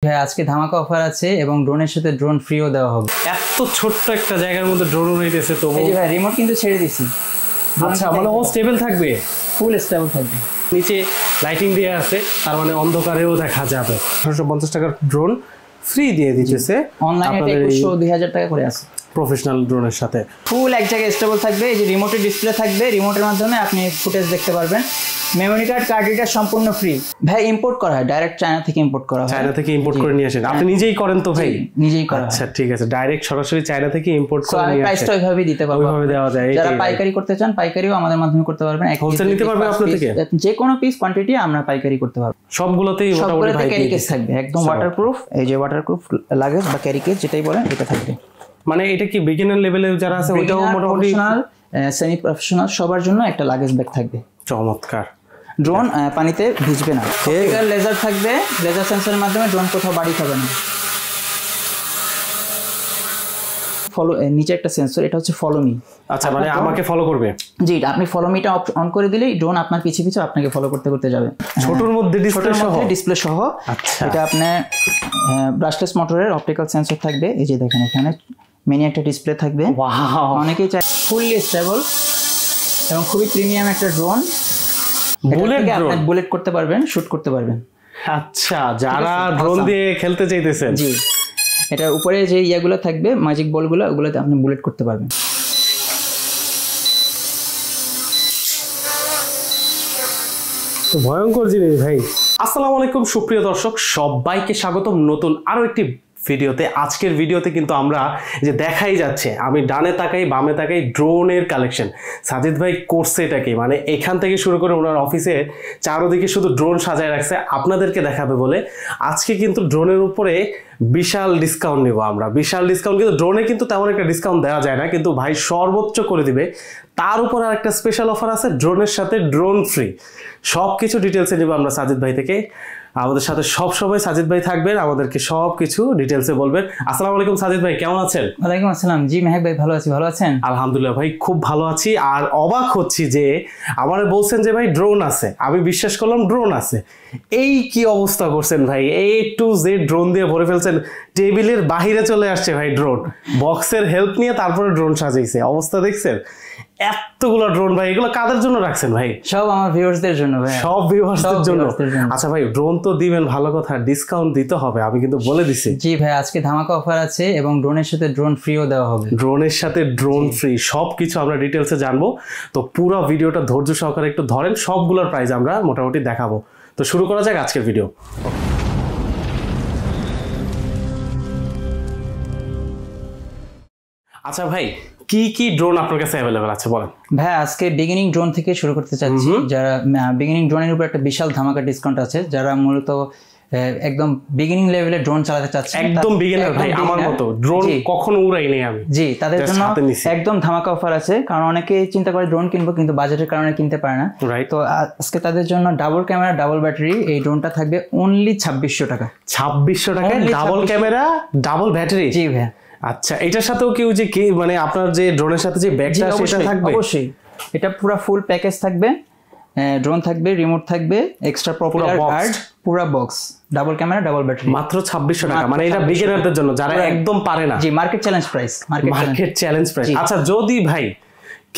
ভাই আজকে ধামাকা অফার আছে এবং ড্রোনের সাথে ড্রোন ফ্রিও দেওয়া হবে। এত ছোট্ট একটা জায়গার মধ্যে ড্রোন হইতেছে তো এই যে ভাই রিমোট কিন্তু ছেড়ে দিছি। আচ্ছা মানে ও স্টেবল থাকবে, ফুল স্টেবল থাকবে। নিচে লাইটিং দেওয়া আছে, তার মানে অন্ধকারেও দেখা যাবে। 1850 টাকার ড্রোন ফ্রি দিয়ে দিতেছে অনলাইনে 2100-2000 টাকা করে আছে প্রফেশনাল ড্রোনের সাথে। ফুল এক জায়গায় স্টেবল থাকবে। এই যে রিমোটের ডিসপ্লে থাকবে, রিমোটের মাধ্যমে আপনি ফুটেজ দেখতে পারবেন। মেমোরি কার্ড, কার্ড রিডার সম্পূর্ণ ফ্রি। ভাই ইম্পোর্ট করা হয়, ডাইরেক্ট চায়না থেকে ইম্পোর্ট করা হয়। চায়না থেকে ইম্পোর্ট করে নিয়ে আসেন? আপনি নিজেই করেন তো ভাই? নিজেই করা। আচ্ছা ঠিক আছে, ডাইরেক্ট সরাসরি চায়না থেকে ইম্পোর্ট করে নিয়ে আসেন। প্রাইসটা ওইভাবেই দিতে পারবো, ওইভাবে দেওয়া যায়। যারা পাইকারি করতে চান পাইকারিও আমাদের মাধ্যমে করতে পারবেন। হোলসেল নিতে পারবেন আপনার থেকে? যে কোনো পিস কোয়ান্টিটি আমরা পাইকারি করতে পারবো। সবগুলোতেই মোটামুটি ভাই ক্যারি কেস থাকবে, একদম ওয়াটারপ্রুফ। এই যে ওয়াটারপ্রুফ লাগেজ বা ক্যারি কেস যেটাই বলেন এটা থাকবে। মানে এটা কি বিগিনার লেভেলে যারা আছে ওইটাও মোটামুটি সেমি প্রফেশনাল সবার জন্য একটা লাগেজ ব্যাগ থাকবে। চমৎকার। ড্রোন পানিতে ভিজবে না। অপটিক্যাল লেজার থাকবে, লেজার সেন্সরের মাধ্যমে ড্রোন কোথাও বাড়ি খাবে না। ফলো, নিচে একটা সেন্সর, এটা হচ্ছে ফলো মি। আচ্ছা মানে আমাকে ফলো করবে? জি, আপনি ফলো মিটা অন করে দিলেই ড্রোন আপনার পিছে পিছে আপনাকে ফলো করতে করতে যাবে। ছোটর মধ্যে ডিসপ্লে সহ। আচ্ছা, এটা আপনার ব্রাশলেস মোটরের অপটিক্যাল সেন্সর থাকবে। এই যে দেখেন এখানে মিনি একটা ডিসপ্লে থাকবে। অনেকেই চায় ফুললি স্টেবল এবং খুবই প্রিমিয়াম একটা ড্রোন। বুলেট করতে পারবেন, শুট করতে পারবেন। আচ্ছা, যারা ড্রোন দিয়ে খেলতে চাইতেছেন, জি, এটা উপরে যে ইয়াগুলো থাকবে ম্যাজিক বলগুলো, ওগুলোতে আপনি বুলেট করতে পারবেন। তো ভয়ঙ্কর জিনিস ভাই। আসসালামু আলাইকুম সুপ্রিয় দর্শক, সবাইকে স্বাগতম নতুন আরো একটি ভিডিওতে। আজকের ভিডিওতে কিন্তু আমরা যে দেখাই যাচ্ছে, আমি ডানে তাকাই বামে তাকাই, ড্রোনের কালেকশন। সাজিদ ভাই করছে এটা কি, মানে এখান থেকে শুরু করে ওনার অফিসে চারোদিকে শুধু ড্রোন সাজায় রাখছে আপনাদেরকে দেখাবে বলে। আজকে কিন্তু ড্রোনের উপরে বিশাল ডিসকাউন্ট নেব আমরা, বিশাল ডিসকাউন্ট। কিন্তু ড্রোনে কিন্তু তেমন একটা ডিসকাউন্ট দেওয়া যায় না, কিন্তু ভাই সর্বোচ্চ করে দিবে। তার উপর আর একটা স্পেশাল অফার আছে, ড্রোনের সাথে ড্রোন ফ্রি। সব কিছু ডিটেলসে নেব আমরা সাজিদ ভাই থেকে। আমাদের সাথে সব সময় সাজিদ ভাই থাকবেন, আমাদেরকে সব কিছু ডিটেলসে বলবেন। আসসালামু আলাইকুম সাজিদ ভাই, কেমন আছেন? ওয়ালাইকুম আসসালাম। জি মেহেক ভাই, ভালো আছি। ভালো আছেন? আলহামদুলিল্লাহ ভাই, খুব ভালো আছি। আর অবাক হচ্ছি যে আমারে বলছেন যে ভাই ড্রোন আছে, আমি বিশ্বাস করলাম ড্রোন আছে। এই কি অবস্থা করছেন ভাই, A to Z ড্রোন দিয়ে ভরে ফেলছেন। টেবিলের বাহিরে চলে আসছে ভাই ড্রোন, বক্সের হেল্প নিয়ে তারপরে ড্রোন সাজাইছে। অবস্থা দেখছেন? এতগুলো ড্রোন ভাই, এগুলো কাদের জন্য রাখছেন ভাই? সব আমার ভিউয়ার্সদের জন্য ভাই। সব ভিউয়ার্সদের জন্য। আচ্ছা ভাই, ড্রোন তো দিবেন, ভালো কথা, ডিসকাউন্ট দিতে হবে, আমি কিন্তু বলে দিছি। জি ভাই, আজকে ধামাকা অফার আছে এবং ড্রোনের সাথে ড্রোন ফ্রিও দেওয়া হবে। ড্রোনের সাথে ড্রোন ফ্রি, সবকিছু আমরা ডিটেলসে জানবো। তো পুরো ভিডিওটা ধৈর্য সহকারে একটু ধরেন, সবগুলোর প্রাইস আমরা মোটামুটি দেখাবো। তো শুরু করা যাক আজকের ভিডিও। আচ্ছা ভাই, কি কি ড্রোন আপনার কাছে অ্যাভেলেবল আছে বলেন? ভাই আজকে বিগিনিং ড্রোন থেকে শুরু করতে চাচ্ছি। যারা বিগিনিং ড্রোনের উপর একটা বিশাল ধামাকা ডিসকাউন্ট আছে, যারা মূলত একদম বিগিনিং লেভেলে ড্রোন চালাতে চাচ্ছে, একদম বিগিনার ভাই, আমার মতো ড্রোন কখনো উড়াই নেই আমি। জি, তাদের জন্য একদম ধামাকা অফার আছে। কারণ অনেকে চিন্তা করে ড্রোন কিনবো কিন্তু বাজেটের কারণে কিনতে পারে না। তো আজকে তাদের জন্য ডাবল ক্যামেরা ডাবল ব্যাটারি এই ড্রোনটা থাকবে অনলি 2600 টাকা। 2600 টাকায় ডাবল ক্যামেরা ডাবল ব্যাটারি? জি ভাই। আচ্ছা, এটার সাথেও কি যে কি মানে আপনার যে ড্রোনের সাথে যে ব্যাগটা সেটা থাকবে? অবশ্যই, এটা পুরো ফুল প্যাকেজ থাকবে। ড্রোন থাকবে, রিমোট থাকবে, এক্সট্রা প্রপেলার গার্ড, পুরো box, double camera double battery, মাত্র 2600 টাকা। মানে এটা বিগিনারদের জন্য, যারা একদম পারে না। জি, market challenge price. Market challenge price. আচ্ছা, যদি ভাই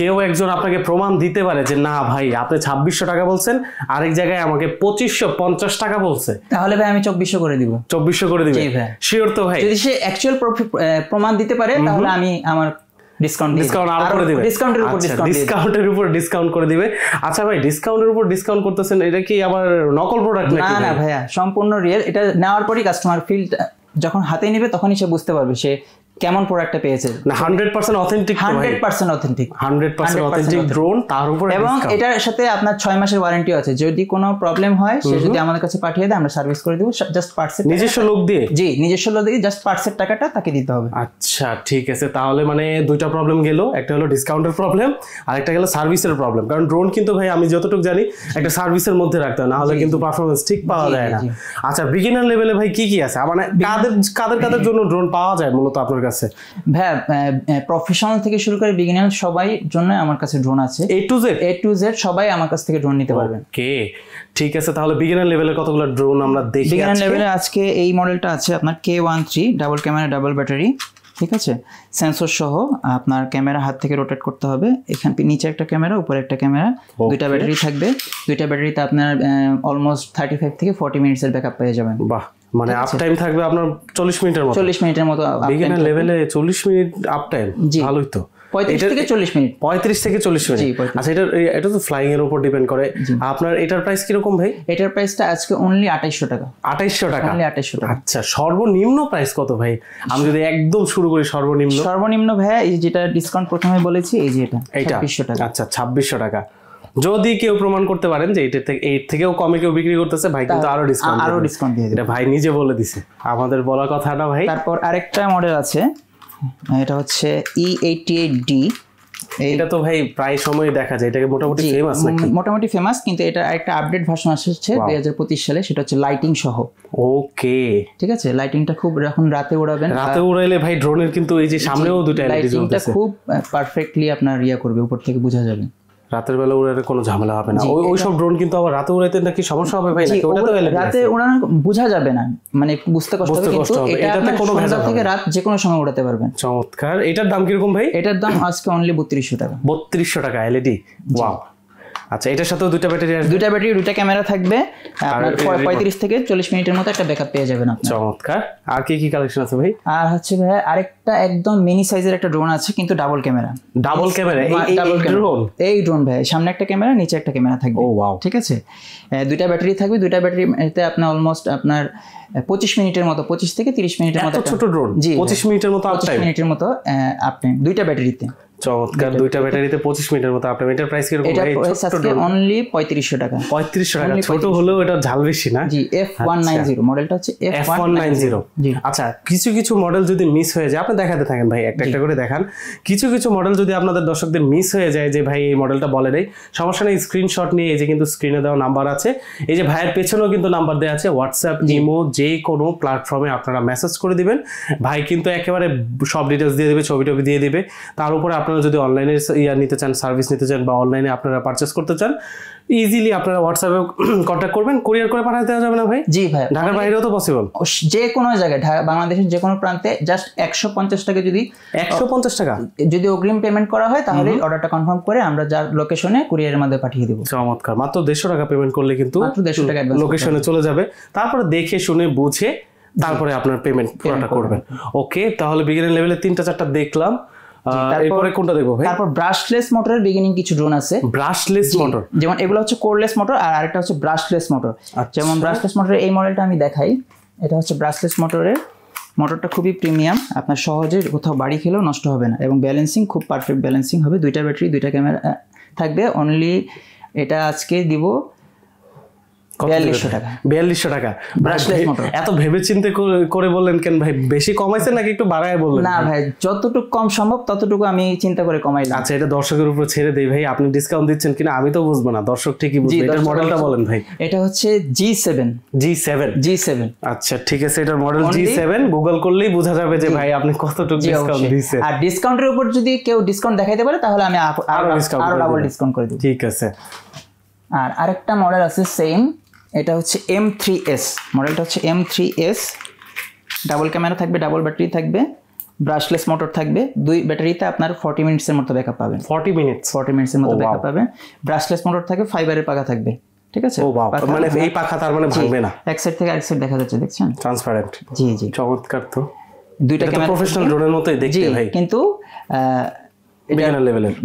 কেউ একজন আপনাকে প্রমাণ দিতে পারে যে না ভাই আপনি 2600 টাকা বলছেন, আরেক জায়গায় আমাকে 2550 টাকা বলছে, তাহলে ভাই আমি 2400 করে দিব। 2400 করে দিবেন? শিওর তো ভাই? যদি সে অ্যাকচুয়াল প্রমাণ দিতে পারে তাহলে আমি আমার ডিসকাউন্ট আরো করে দিবে। ডিসকাউন্টের উপর ডিসকাউন্ট করে দিবে। আচ্ছা ভাই, ডিসকাউন্টের উপর ডিসকাউন্ট করতেছেন, এটা কি আবার নকল প্রোডাক্ট নাকি? না না ভাইয়া, সম্পূর্ণ রিয়েল। এটা নেওয়ার পরই কাস্টমার ফিল যখন হাতে নেবে তখনই সে বুঝতে পারবে সে কেমন প্রোডাক্টটা পেয়েছে। না 100% অথেন্টিক, 100% অথেন্টিক, 100% অথেন্টিক ড্রোন, তার উপর এবং এটার সাথে আপনার 6 মাসের ওয়ারেন্টি আছে। যদি কোনো প্রবলেম হয় সে যদি আমাদের কাছে পাঠিয়ে দেয় আমরা সার্ভিস করে দেব। জাস্ট পার্টসের নিজস্ব লোক দিয়ে? জি, নিজস্ব লোক দিয়ে জাস্ট পার্টসের টাকাটা তাকে দিতে হবে। আচ্ছা ঠিক আছে, তাহলে মানে দুইটা প্রবলেম গেল, একটা হলো ডিসকাউন্টের প্রবলেম আর একটা গেল সার্ভিসের প্রবলেম। কারণ ড্রোন কিন্তু ভাই আমি যতটুকু জানি একটা সার্ভিসের মধ্যে রাখতে হয়, না হলে কিন্তু পারফরম্যান্স ঠিক পাওয়া যায় না। আচ্ছা, বিগিনার লেভেলে ভাই কি কি আছে, মানে কাদের জন্য ড্রোন পাওয়া যায় মূলত আপনার কাছে? কাছে? ভাই প্রফেশনাল থেকে শুরু করে বিগিনার সবাই জন্য আমার কাছে ড্রোন আছে। A to Z সবাই আমার কাছ থেকে ড্রোন নিতে পারবেন। ওকে ঠিক আছে, তাহলে বিগিনার লেভেলে কতগুলো ড্রোন আমরা দেখি। বিগিনার লেভেলে আজকে এই মডেলটা আছে আপনার K13 double camera double battery, ঠিক আছে, সেন্সর সহ। আপনার ক্যামেরা হাত থেকে রোটেট করতে হবে, এখানে নিচে একটা ক্যামেরা উপরে একটা ক্যামেরা, দুইটা ব্যাটারি থাকবে। দুইটা ব্যাটারিতে আপনার অলমোস্ট 35 থেকে 40 মিনিটসের ব্যাকআপ পেয়ে যাবেন। বাহ, মানে আপ টাইম থাকবে আপনার 40 মিনিটের মতো। 40 মিনিটের মতো বিগিনার লেভেলে 40 মিনিট আপ টাইম, ভালোই তো। 35 থেকে 40 মিনিট। 35 থেকে 40 মিনিট। আচ্ছা, এটা তো ফ্লাইং এর উপর ডিপেন্ড করে। আপনার এটার প্রাইস কি রকম ভাই? এটার প্রাইসটা আজকে অনলি 2800 টাকা। 2800 টাকা? অনলি 2800 টাকা। আচ্ছা, সর্বনিম্ন প্রাইস কত ভাই? আমি যদি একদম শুরু করি সর্বনিম্ন ভাই এই যেটা ডিসকাউন্ট প্রথমে বলেছি, এই যে এটা 2600 টাকা। আচ্ছা, 2600 টাকা। যদি কেউ প্রমাণ করতে পারেন যে এর থেকেও কমে কেউ বিক্রি করতেছে, ভাই কিন্তু আরো ডিসকাউন্ট দিয়ে দিবে। এটা ভাই নিজে বলে দিছে, আমাদের বলা কথা না ভাই। তারপর আরেকটা মডেল আছে, এটা হচ্ছে E88D। এটা তো ভাই প্রায় সময় দেখা যায়, এটাকে মোটামুটি ফেমাস নাকি? মোটামুটি ফেমাস, কিন্তু এটা একটা আপডেট ভার্সন আসছে 2025 সালে, সেটা হচ্ছে লাইটিং সহ। ওকে ঠিক আছে, লাইটিংটা খুব এখন রাতে উড়াবেন, রাতে উড়াইলে ভাই ড্রোনের কিন্তু এই যে সামনেও দুটো এলইডি জ্বলতেছে, লাইটিংটা খুব পারফেক্টলি আপনার করবে, উপর থেকে বোঝা যাবে। রাতের বেলা উড়ালে কোনো ঝামেলা হবে না। ওই সব ড্রোন কিন্তু আবার রাতে উড়াইতে নাকি সমস্যা হবে ভাই? নাকি ওটা তো রাতে উড়ানো বোঝা যাবে না, মানে একটু বুঝতে কষ্ট হবে, কিন্তু এটাতে কোনো ভেজাল থেকে রাত যে কোনো সময় উড়াতে পারবেন। চমৎকার। এটার দাম কি রকম ভাই? এটার দাম আজকে অনলি 3200 টাকা। 3200 টাকা এলইডি, ওয়াও। আচ্ছা, এটার সাথেও দুটো ব্যাটারি আসবে? দুটো ব্যাটারি, দুটো ক্যামেরা থাকবে। আপনার 35 থেকে 40 মিনিটের মতো একটা ব্যাকআপ পেয়ে যাবেন আপনি। চমৎকার। আর কি কালেকশন আছে ভাই? আর হচ্ছে ভাই আরেকটা একদম মিনি সাইজের একটা ড্রোন আছে, কিন্তু ডাবল ক্যামেরা। এই ড্রোন ভাই সামনে একটা ক্যামেরা, নিচে একটা ক্যামেরা থাকবে। ও ওয়াও, ঠিক আছে। দুইটা ব্যাটারি থাকবে, দুইটা ব্যাটারিতে আপনার অলমোস্ট আপনার 25 মিনিটের মতো, 25 থেকে 30 মিনিটের মতো। ছোট ড্রোন? জি, 25 মিনিটের মতো আপ টাইম দুইটা ব্যাটারিতে। চমৎকার। দুইটা ব্যাটারিতে 25 মিনিটের মতো আপনি। এটার প্রাইস কি রকম? এটা প্রাইস আজকে অনলি 3500 টাকা। 3500 টাকা। ছোট হলেও এটা ঝাল বেশি না? জি, F190 মডেলটা হচ্ছে F190। জি। আচ্ছা, কিছু মডেল যদি মিস হয়ে যায়, আপনি দেখাতে থাকেন ভাই, একটা করে দেখান। কিছু মডেল যদি আপনাদের দর্শকদের মিস হয়ে যায় যে ভাই এই মডেলটা বলে নেই, সমস্যা নেই, স্ক্রিনশট নিয়ে এই যে কিন্তু স্ক্রিনে দেওয়া নাম্বার আছে, এই যে ভাইয়ের পেছনেও কিন্তু নাম্বার দেওয়া আছে, হোয়াটসঅ্যাপ, ইমো, যে কোনো প্ল্যাটফর্মে আপনারা মেসেজ করে দিবেন। ভাই কিন্তু একেবারে সব ডিটেলস দিয়ে দেবে, ছবি দিয়ে দেবে। তার উপরে আপনারা যদি অনলাইনে নিতে চান, সার্ভিস নিতে চান, বা অনলাইনে আপনারা পারচেস করতে চান, ইজিলি আপনারা হোয়াটসঅ্যাপে কন্ট্যাক্ট করবেন। কুরিয়ার করে পাঠাতে দেওয়া যাবে না ভাই? জি ভাই, ঢাকার বাইরেও তো পসিবল? যে কোনো জায়গায়, বাংলাদেশের যে কোনো প্রান্তে জাস্ট 150 টাকা, যদি 150 টাকা যদি অগ্রিম পেমেন্ট করা হয়, তাহলে অর্ডারটা কনফার্ম করে আমরা যার লোকেশনে কুরিয়ারের মাধ্যমে পাঠিয়ে দেব। চমৎকার। মাত্র 150 টাকা পেমেন্ট করলে কিন্তু মাত্র 150 টাকা লোকেশনে চলে যাবে। তারপরে দেখে শুনে বুঝে তারপরে আপনার পেমেন্ট পুরোটা করবেন। ওকে, তাহলে বিগিনার লেভেলে 3-4টা দেখলাম। এরপরে কোনটা দেখবো ভাই? তারপর ব্রাশলেস মোটরের বিগিনিং কিছু ড্রোন আছে। Brushless motor? যেমন এগুলো হচ্ছে কোরলেস মোটর, আর আরেকটা হচ্ছে ব্রাশলেস মোটর। যেমন ব্রাশলেস মোটরের এই মডেলটা আমি দেখাই, এটা হচ্ছে ব্রাশলেস মোটরের। মোটরটা খুবই প্রিমিয়াম, আপনার সহজে কোথাও বাড়ি খেলেও নষ্ট হবে না, এবং ব্যালেন্সিং খুব পারফেক্ট ব্যালেন্সিং হবে। দুইটা ব্যাটারি, দুইটা ক্যামেরা থাকবে। অনলি এটা আজকে দিব 4200 টাকা। 4200 টাকা ব্রাশলেস মোটর। এত ভেবে চিন্তে করে বললেন কেন ভাই? বেশি কমাইছেন নাকি একটু বাড়ায় বললেন? না ভাই, যতটুকু কম সম্ভব ততটুকু আমি চিন্তা করে কমাইলাম। আচ্ছা, এটা দর্শকের উপর ছেড়ে দেই ভাই, আপনি ডিসকাউন্ট দিচ্ছেন কিনা আমি তো বুঝবো না, দর্শক ঠিকই বুঝবে। এটার মডেলটা বলেন ভাই। এটা হচ্ছে G7। আচ্ছা ঠিক আছে, এটার মডেল G7। গুগল করলেই বোঝা যাবে যে ভাই আপনি কতটুকু ডিসকাউন্ট দিয়েছেন। আর ডিসকাউন্টের উপর যদি কেউ ডিসকাউন্ট দেখাইতে পারে, তাহলে আমি আরো ডাবল ডিসকাউন্ট করে দেব। ঠিক আছে। আর আরেকটা মডেল আছে সেম, এটা হচ্ছে M3S মডেলটা হচ্ছে M3S। ডাবল ক্যামেরা থাকবে, ডাবল ব্যাটারি থাকবে, ব্রাশলেস মোটর থাকবে। দুই ব্যাটারিতে আপনার 40 মিনিটসের মতো ব্যাকআপ পাবেন। 40 মিনিটসের মতো ব্যাকআপ পাবেন। ব্রাশলেস মোটর থাকে, ফাইবারের পাখা থাকবে। ঠিক আছে। মানে এই পাখা তার মানে ভাঙবে না? এক সাইড থেকে আরেক সাইড দেখা যাচ্ছে, দেখছেন? ট্রান্সপারেন্ট। জি। চমৎকার। তো দুইটা ক্যামেরা প্রফেশনাল ড্রোনের মতোই দেখতে ভাই, কিন্তু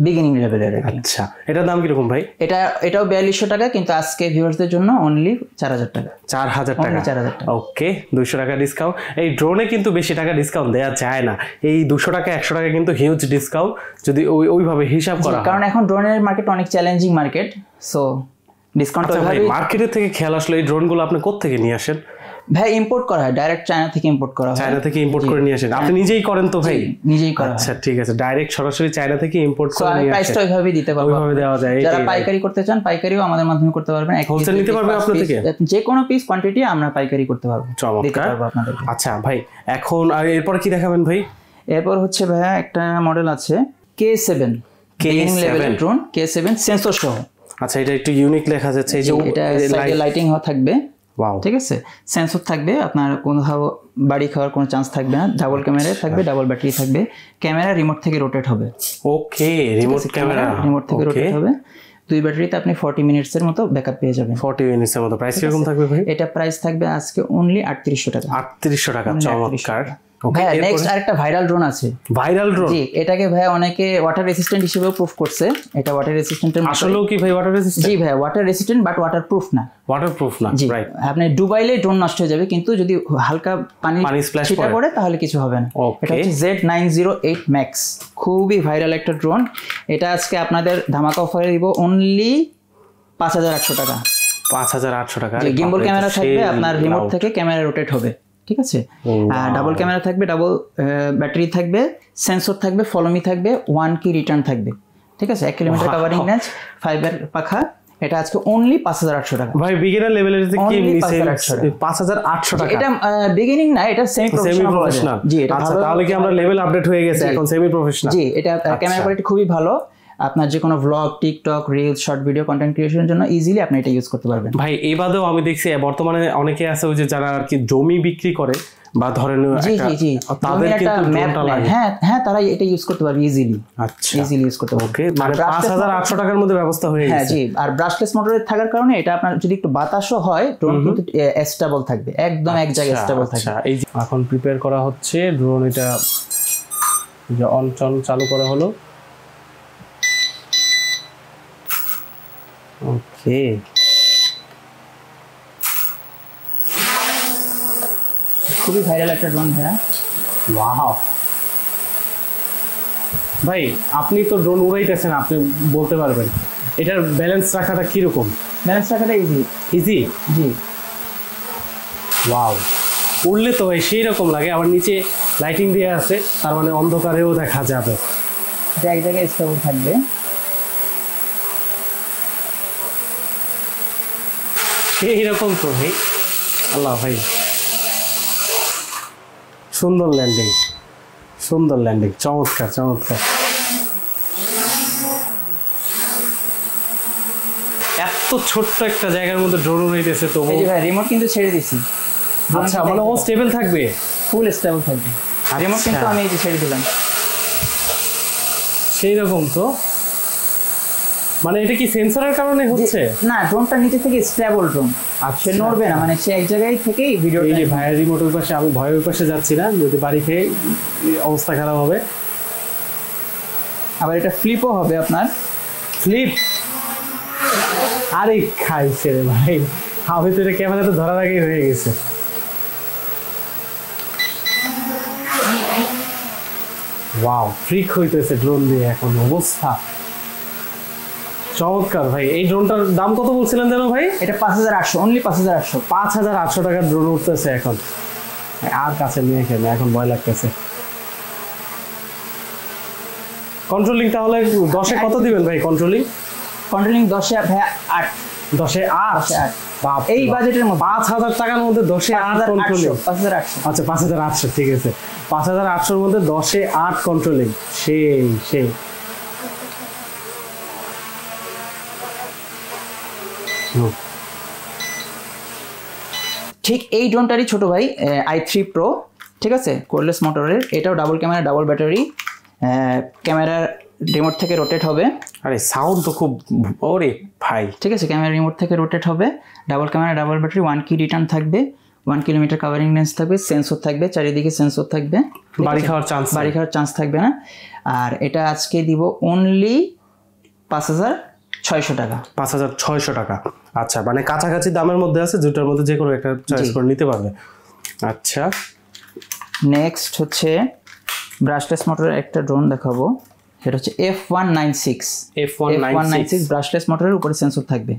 বিগিনিং লেভেলের। আচ্ছা, এটার দাম কিরকম ভাই? এটাও 4200 টাকা, কিন্তু আজকে ভিউয়ার্সদের জন্য অনলি 4000 টাকা। 4000 টাকা। ওকে, 200 টাকা ডিসকাউন্ট। এই ড্রোনে কিন্তু বেশি টাকা ডিসকাউন্ট দেওয়া যায় না। এই 200 টাকা 100 টাকা কিন্তু হিউজ ডিসকাউন্ট যদি ওইভাবে হিসাব করা হয়, কারণ এখন ড্রোনের মার্কেট অনেক চ্যালেঞ্জিং মার্কেট। সো ডিসকাউন্ট মার্কেটের থেকে খেয়াল আসলে এই ড্রোনগুলো আপনি কোথা থেকে নিয়ে আসেন? ভাই ইম্পোর্ট করা হয়, ডাইরেক্ট চায়না থেকে ইম্পোর্ট করা হয়। চায়না থেকে ইম্পোর্ট করে নিয়ে আসেন? আপনি নিজেই করেন তো ভাই? নিজেই করা। আচ্ছা ঠিক আছে, ডাইরেক্ট সরাসরি চায়না থেকে ইম্পোর্ট করে নিয়ে আসেন। প্রাইসটা ওইভাবে দিতে পারবো, ওইভাবে দেওয়া যায়। যারা পাইকারি করতে চান পাইকারিও আমাদের মাধ্যমে করতে পারবেন। হোলসেল নিতে পারবে আপনাদের থেকে? যে কোনো পিস কোয়ান্টিটি আমরা পাইকারি করতে পারবো, দিতে পারবো আপনাদের। আচ্ছা ভাই, এখন আর এরপর কি দেখাবেন ভাই? এরপর হচ্ছে ভাইয়া একটা মডেল আছে K7 গেমিং লেভেলের ড্রোন K7 সেন্সর সহ। আচ্ছা, এটা একটু ইউনিক লেখা যাচ্ছে, এই যে এটা সাইডে লাইটিং থাকবে, ওয়াও, ঠিক আছে, সেন্সর থাকবে, আপনার কোথাও বাড়ি খাওয়ার কোনো চান্স থাকবে না, ডাবল ক্যামেরা থাকবে, ডাবল ব্যাটারি থাকবে, ক্যামেরা রিমোট থেকে রোটেট হবে। ওকে, রিমোট ক্যামেরা রিমোট থেকে রোটেট হবে, 2 ব্যাটারিতে আপনি 40 মিনিটসের মতো ব্যাকআপ পেয়ে যাবেন। 40 মিনিটসের মতো। প্রাইস কিরকম থাকবে ভাই? এটা প্রাইস থাকবে আজকে অনলি 3800 টাকা। 3800 টাকা, চমৎকার। ভাই নেক্সট আরেকটা ভাইরাল ড্রোন আছে। Viral drone? জি, এটাকে ভাই অনেকে ওয়াটার রেসিস্ট্যান্ট হিসেবেও প্রুফ করছে। এটা ওয়াটার রেসিস্ট্যান্টের মতো। আসলেও কি ভাই ওয়াটার রেসিস্ট্যান্ট? জি ভাই, ওয়াটার রেসিস্ট্যান্ট বাট ওয়াটারপ্রুফ না। ওয়াটারপ্রুফ না, রাইট। আপনি ডুবাইলে ড্রোন নষ্ট হয়ে যাবে, কিন্তু যদি হালকা পানি স্প্ল্যাশ পড়ে তাহলে কিছু হবে না। এটা হচ্ছে Z908 Max, খুবই ভাইরাল একটা ড্রোন। এটা আজকে আপনাদের ধামাকা অফারে দিব অনলি 5800 টাকা। 5800 টাকা। গিম্বল ক্যামেরা থাকবে, আপনার রিমোট থেকে ক্যামেরা রোটেট হবে, ঠিক আছে। আর ডাবল ক্যামেরা থাকবে, ডাবল ব্যাটারি থাকবে, সেন্সর থাকবে, ফলোমি থাকবে, 1 কি রিটার্ন থাকবে, ঠিক আছে। 1 কিলোমিটার কাভারিং রেঞ্জ, ফাইবার পাখা। এটা আজকে অনলি 5800 টাকা। ভাই বিগিনার লেভেলের কি নিচে 5800 টাকা? এটা বিগিনিং না, এটা সেমি প্রফেশনাল। জি, এটা আচ্ছা, তাহলে কি আমরা লেভেল আপডেট হয়ে গেছে, এখন সেমি প্রফেশনাল? জি, এটা ক্যামেরা কোয়ালিটি খুবই ভালো। আপনার যে কোনো blog, TikTok, reels, short video content ক্রিয়েশনের জন্য ইজিলি আপনি এটা ইউজ করতে পারবেন। ভাই এই বাদেও আমি দেখছি বর্তমানে অনেকে আছে ওই যে যারা আর কি জমি বিক্রি করে বা ধরেন তাদের কিন্তু ড্রোনটা লাগে। হ্যাঁ, তারা এটা ইউজ করতে পারবে ইজিলি। আচ্ছা, ইজিলি ইউজ করতে পারবে। ওকে, মানে 5800 টাকার মধ্যে ব্যবস্থা হয়ে গেছে। হ্যাঁ জি, আর ব্রাশলেস মোটরের থাকার কারণে এটা আপনার যদি একটু বাতাসও হয়, ড্রোন কিন্তু স্টেবল থাকবে, একদম এক জায়গায় স্টেবল থাকবে। আচ্ছা, এই যে এখন প্রিপেয়ার করা হচ্ছে ড্রোন, এটা যে অন চালু করা হলো। ওকে, খুবই ভাইরাল একটা ড্রোন ভাইয়া। ওয়াও ভাই, আপনি তো ড্রোন উড়াইতেছেন, আপনি বলতে পারবেন এটার ব্যালেন্স রাখাটা কিরকম? ব্যালেন্স রাখাটা ইজি। ইজি? জি। ওয়াও, উড়লে তো ভাই সেই রকম লাগে। আবার নিচে লাইটিং দেওয়া আছে, তার মানে অন্ধকারেও দেখা যাবে। এটা এক জায়গায় স্টেবল থাকবে। এইরকম তো ভাই, আল্লাহ ভাই, সুন্দর ল্যান্ডিং, সুন্দর ল্যান্ডিং, চমৎকার চমৎকার। এত ছোট্ট একটা জায়গার মধ্যে ড্রোন উড়াইতেছে, তো এই যে ভাই রিমোট কিন্তু ছেড়ে দিছি। আচ্ছা, মানে ও স্টেবল থাকবে? ফুল স্টেবল থাকবে। রিমোট কিন্তু আমি এই যে ছেড়ে দিলাম। সেই রকম তো, মানে এটা কি সেন্সরের কারণে হচ্ছে? না, ড্রোনটা নিচে থেকে স্টেবল ড্রোন, সে নড়বে না, মানে সে এক জায়গায় থেকেই ভিডিও। এই যে ভাইয়ের রিমোটের পাশে, আমি ভয়ের পাশে যাচ্ছি না, যদি বাড়ি খেয়ে অবস্থা খারাপ হবে। আবার এটা ফ্লিপও হবে আপনার। ফ্লিপ? আরে খাইছে রে ভাই, আমি তো এটা ক্যামেরাতে ধরার আগেই হয়ে গেছে। ওয়াও, ফ্রিক হইতেছে ড্রোন দিয়ে এখন অবস্থা। চমৎকার ভাই। এই ড্রোনটার দাম কত বলছিলেন যেন ভাই? এটা 5800, অনলি 5800। 5800 টাকার ড্রোন উঠতেছে এখন। আর কাছে নিয়ে খেলে এখন ভয় লাগতেছে। কন্ট্রোলিং তাহলে 10-এ কত দিবেন ভাই? কন্ট্রোলিং 10-এ ভাই 8। 10-এ 8? এই বাজেটের মধ্যে 5000 টাকার মধ্যে 10-এ 8 কন্ট্রোলিং? 5800। আচ্ছা, 5800, ঠিক আছে। 5800-এর মধ্যে 10-এ 8 কন্ট্রোলিং, সেই ঠিক এই ড্রোনটারই ছোট ভাই i3 Pro, ঠিক আছে, কোরলেস মোটরের। এটাও ডাবল ক্যামেরা, ডাবল ব্যাটারি, ক্যামেরার রিমোট থেকে রোটেট হবে। আরে সাউন্ড তো খুব, ওরে ভাই, ঠিক আছে, ক্যামেরা রিমোট থেকে রোটেট হবে, ডাবল ক্যামেরা, ডাবল ব্যাটারি, 1 কি রিটার্ন থাকবে, 1 কিলোমিটার কাভারিং রেঞ্জ থাকবে, সেন্সর থাকবে, চারিদিকে সেন্সর থাকবে, বাড়ি খাওয়ার চান্স থাকবে না। আর এটা আজকে দিব অনলি 5600 টাকা। 5600 টাকা। আচ্ছা, মানে কাছাকাছি দামের মধ্যে আছে, দুটার মধ্যে যে কোনো একটা চয়েস করে নিতে পারবে। আচ্ছা, নেক্সট হচ্ছে ব্রাশলেস মোটরের একটা ড্রোন দেখাবো। এটা হচ্ছে F196 ব্রাশলেস মোটরের উপরে সেন্সর থাকবে,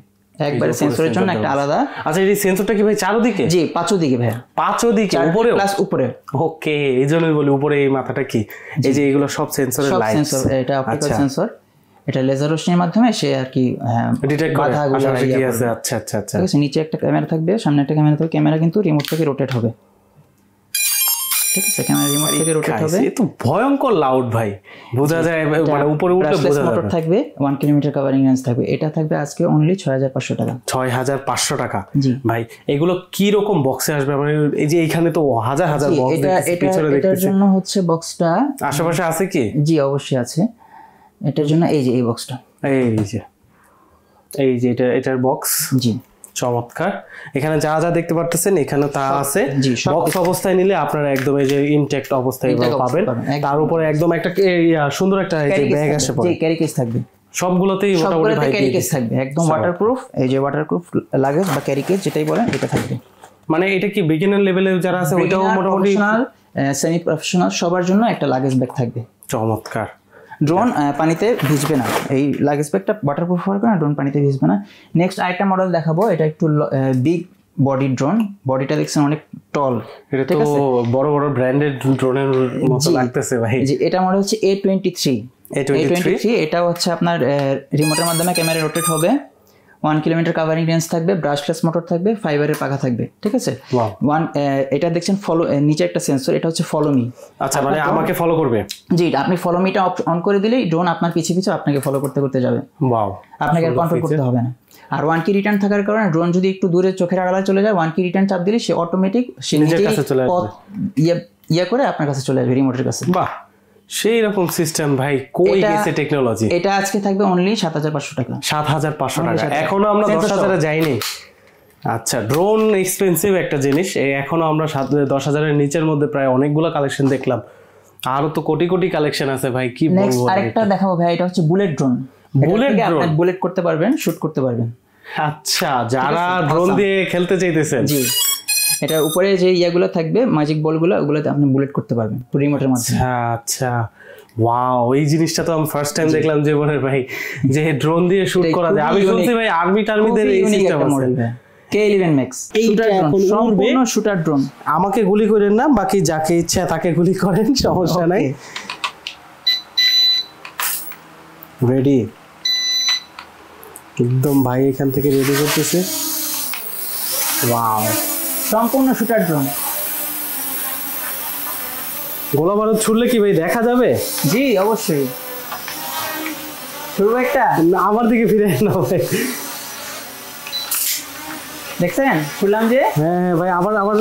একবারে সেন্সরের জন্য একটা আলাদা। আচ্ছা, এই সেন্সরটা কি ভাই চারদিকে? জি, পাঁচদিকে ভাই, পাঁচদিকে, উপরে প্লাস উপরে। ওকে, এইজন্যই বলি উপরে এই মাথাটা কি, এই যে এগুলো সব সেন্সরের লাইট। এটা অপটিক্যাল সেন্সর, এটা লেজার রশ্মির মাধ্যমে সে আর কি ডিটেক্ট করে আশেপাশে কি আছে। আচ্ছা আচ্ছা আচ্ছা, ঠিক আছে। নিচে একটা ক্যামেরা থাকবে, সামনে একটা ক্যামেরা থাকবে, ক্যামেরা কিন্তু রিমোট থেকে রোটেট হবে। ঠিক আছে ক্যামেরা রিমোট থেকে রোটেট হবে এ তো ভয়ঙ্কর লাউড ভাই বোঝা যায় মানে উপরে উঠলে বোঝা মোটর যাবে থাকবে 1 কিলোমিটার কভারিং রেঞ্জ থাকবে এটা থাকবে আজকে অনলি 6500 টাকা 6500 টাকা জি ভাই এগুলো কি রকম বক্সে আসবে মানে এই যে এইখানে তো হাজার হাজার বক্স পিছনে দেখতেছি এটার জন্য হচ্ছে বক্সটা আশেপাশে আছে কি জি অবশ্যই আছে এটার জন্য এই যে এই বক্সটা এই যে এটার বক্স জি চমৎকার এখানে যা যা দেখতে পারতেছেন এখানে তা আছে বক্স অবস্থায় নিলে আপনারা একদম এই যে ইনটেক্ট অবস্থায় পাবেন তার উপরে একদম একটা সুন্দর একটা ব্যাগ আসে পড়ে ক্যারি কেস থাকবে সবগুলোতেই মোটামুটি ভাই ক্যারি কেস থাকবে একদম ওয়াটারপ্রুফ এই যে ওয়াটারপ্রুফ লাগেজ বা ক্যারি কেস যেটাই বলেন এটা থাকবে মানে এটা কি বিগিনার লেভেলে যারা আছে ওইটাও মোটামুটি সেমি প্রফেশনাল সবার জন্য একটা লাগেজ ব্যাগ থাকবে চমৎকার ড্রোন পানিতে ভিজবে না এই লাগেজ ব্যাগটা ওয়াটারপ্রুফ হওয়ার কারণে ড্রোন পানিতে ভিজবে না নেক্সট আরেকটা মডেল দেখাবো এটা একটু বিগ বডি ড্রোন বডিটা দেখছেন অনেক টল এটা তো বড় বড় ব্র্যান্ডেড ড্রোনের মতো লাগতেছে ভাই জি এটা মডেল হচ্ছে A23 এটা হচ্ছে আপনার রিমোটের মাধ্যমে ক্যামেরা রোটেট হবে 1 কিলোমিটার কভারিং রেঞ্জ থাকবে ব্রাশলেস মোটর থাকবে ফাইবারের পাখা থাকবে ঠিক আছে এটা দেখছেন ফলো নিচে একটা সেন্সর এটা হচ্ছে ফলো মি আচ্ছা মানে আমাকে ফলো করবে জি আপনি ফলো মিটা অন করে দিলেই ড্রোন আপনার পিছে পিছে আপনাকে ফলো করতে করতে যাবে ওয়াও আপনাকে আর কন্ট্রোল করতে হবে না আর 1 কি রিটার্ন থাকার কারণে ড্রোন যদি একটু দূরে চোখের আড়ালে চলে যায় 1 কি রিটার্ন চাপ দিলে সে অটোমেটিক সে নিজের কাছে চলে আসবে ইয়া করে আপনার কাছে চলে আসবে রিমোটের কাছে বাহ সেই রকম সিস্টেম ভাই কই গেছে টেকনোলজি এটা আজকে থাকবে অনলি 7500 টাকা 7500 টাকা এখনো আমরা 10000 এ যাইনি আচ্ছা ড্রোন এক্সপেন্সিভ একটা জিনিস এখনো আমরা 10000 এর নিচের মধ্যে প্রায় অনেকগুলো কালেকশন দেখলাম আরো তো কোটি কোটি কালেকশন আছে ভাই কি বলবো নেক্সট আরেকটা দেখাবো ভাই এটা হচ্ছে বুলেট ড্রোন আপনি বুলেট করতে পারবেন শুট করতে পারবেন আচ্ছা যারা ড্রোন দিয়ে খেলতে চাইতেছেন জি এটা উপরে যে ইয়াগুলো থাকবে ম্যাজিক বলগুলো ওগুলোতে আপনি বুলেট করতে পারবেন রিমোটের মাধ্যমে আচ্ছা ওয়াও এই জিনিসটা তো আমি ফার্স্ট টাইম দেখলাম জীবনের ভাই যে ড্রোন দিয়ে শুট করা যায় আমি শুনছি ভাই আর্মি টার্মিদের এই system model K11 Max shooter drone সম্পূর্ণ শুটার ড্রোন আমাকে গুলি করেন না বাকি যাকে ইচ্ছা তাকে গুলি করেন সমস্যা নাই রেডি একদম ভাই এখান থেকে রেডি করতেছে ওয়াও সম্পূর্ণ শুটার ড্রোন গোলা বারুদ ছুড়লে কি ভাই দেখা যাবে জি অবশ্যই শুরু একটা আমার দিকে ফিরে না ভাই দেখছেন শুনলাম যে হ্যাঁ ভাই আবার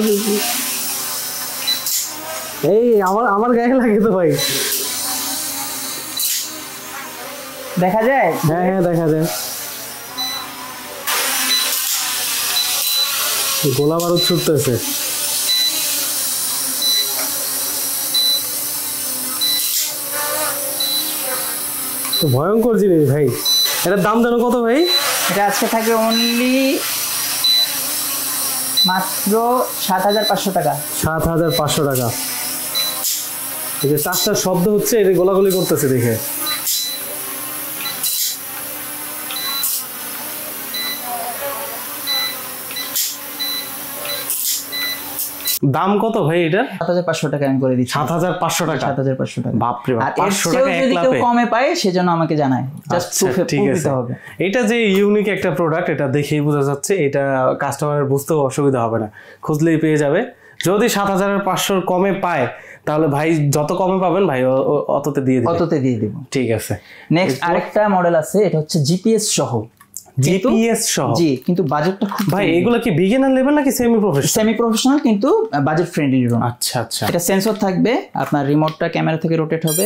এই আমার গায়ে লাগে তো ভাই দেখা যায় হ্যাঁ দেখা যায় গোলা বারুদ ছুটতেছে তো ভয়ঙ্কর জিনিস ভাই এটার দাম জানো কত ভাই এটা আজকে থাকবে অনলি মাত্র 7500 টাকা 7500 টাকা এই যে চারটা শব্দ হচ্ছে এটা গোলাগুলি করতেছে দেখে দাম কত ভাই এটা 7500 টাকা আমি করে দিচ্ছি 7500 টাকা 7500 টাকা বাপ রে বাপ 500 টাকা এক লাভে কমে পায় সেজন্য আমাকে জানায় জাস্ট ঠিক আছে এটা যে ইউনিক একটা প্রোডাক্ট এটা দেখেই বোঝা যাচ্ছে এটা কাস্টমারের বুঝতেও অসুবিধা হবে না খুঁজলেই পেয়ে যাবে যদি 7500 কমে পায় তাহলে ভাই যত কমে পাবেন ভাই অততে দিয়ে দিব ঠিক আছে নেক্সট আরেকটা মডেল আছে এটা হচ্ছে জিপিএস সহ জি কিন্তু বাজেটটা খুব ভাই এগুলো কি বিগিনার লেভেল নাকি সেমি প্রফেশনাল কিন্তু বাজেট ফ্রেন্ডলি ড্রোন আচ্ছা আচ্ছা এটা সেন্সর থাকবে আপনার রিমোটটা ক্যামেরা থেকে রোটেট হবে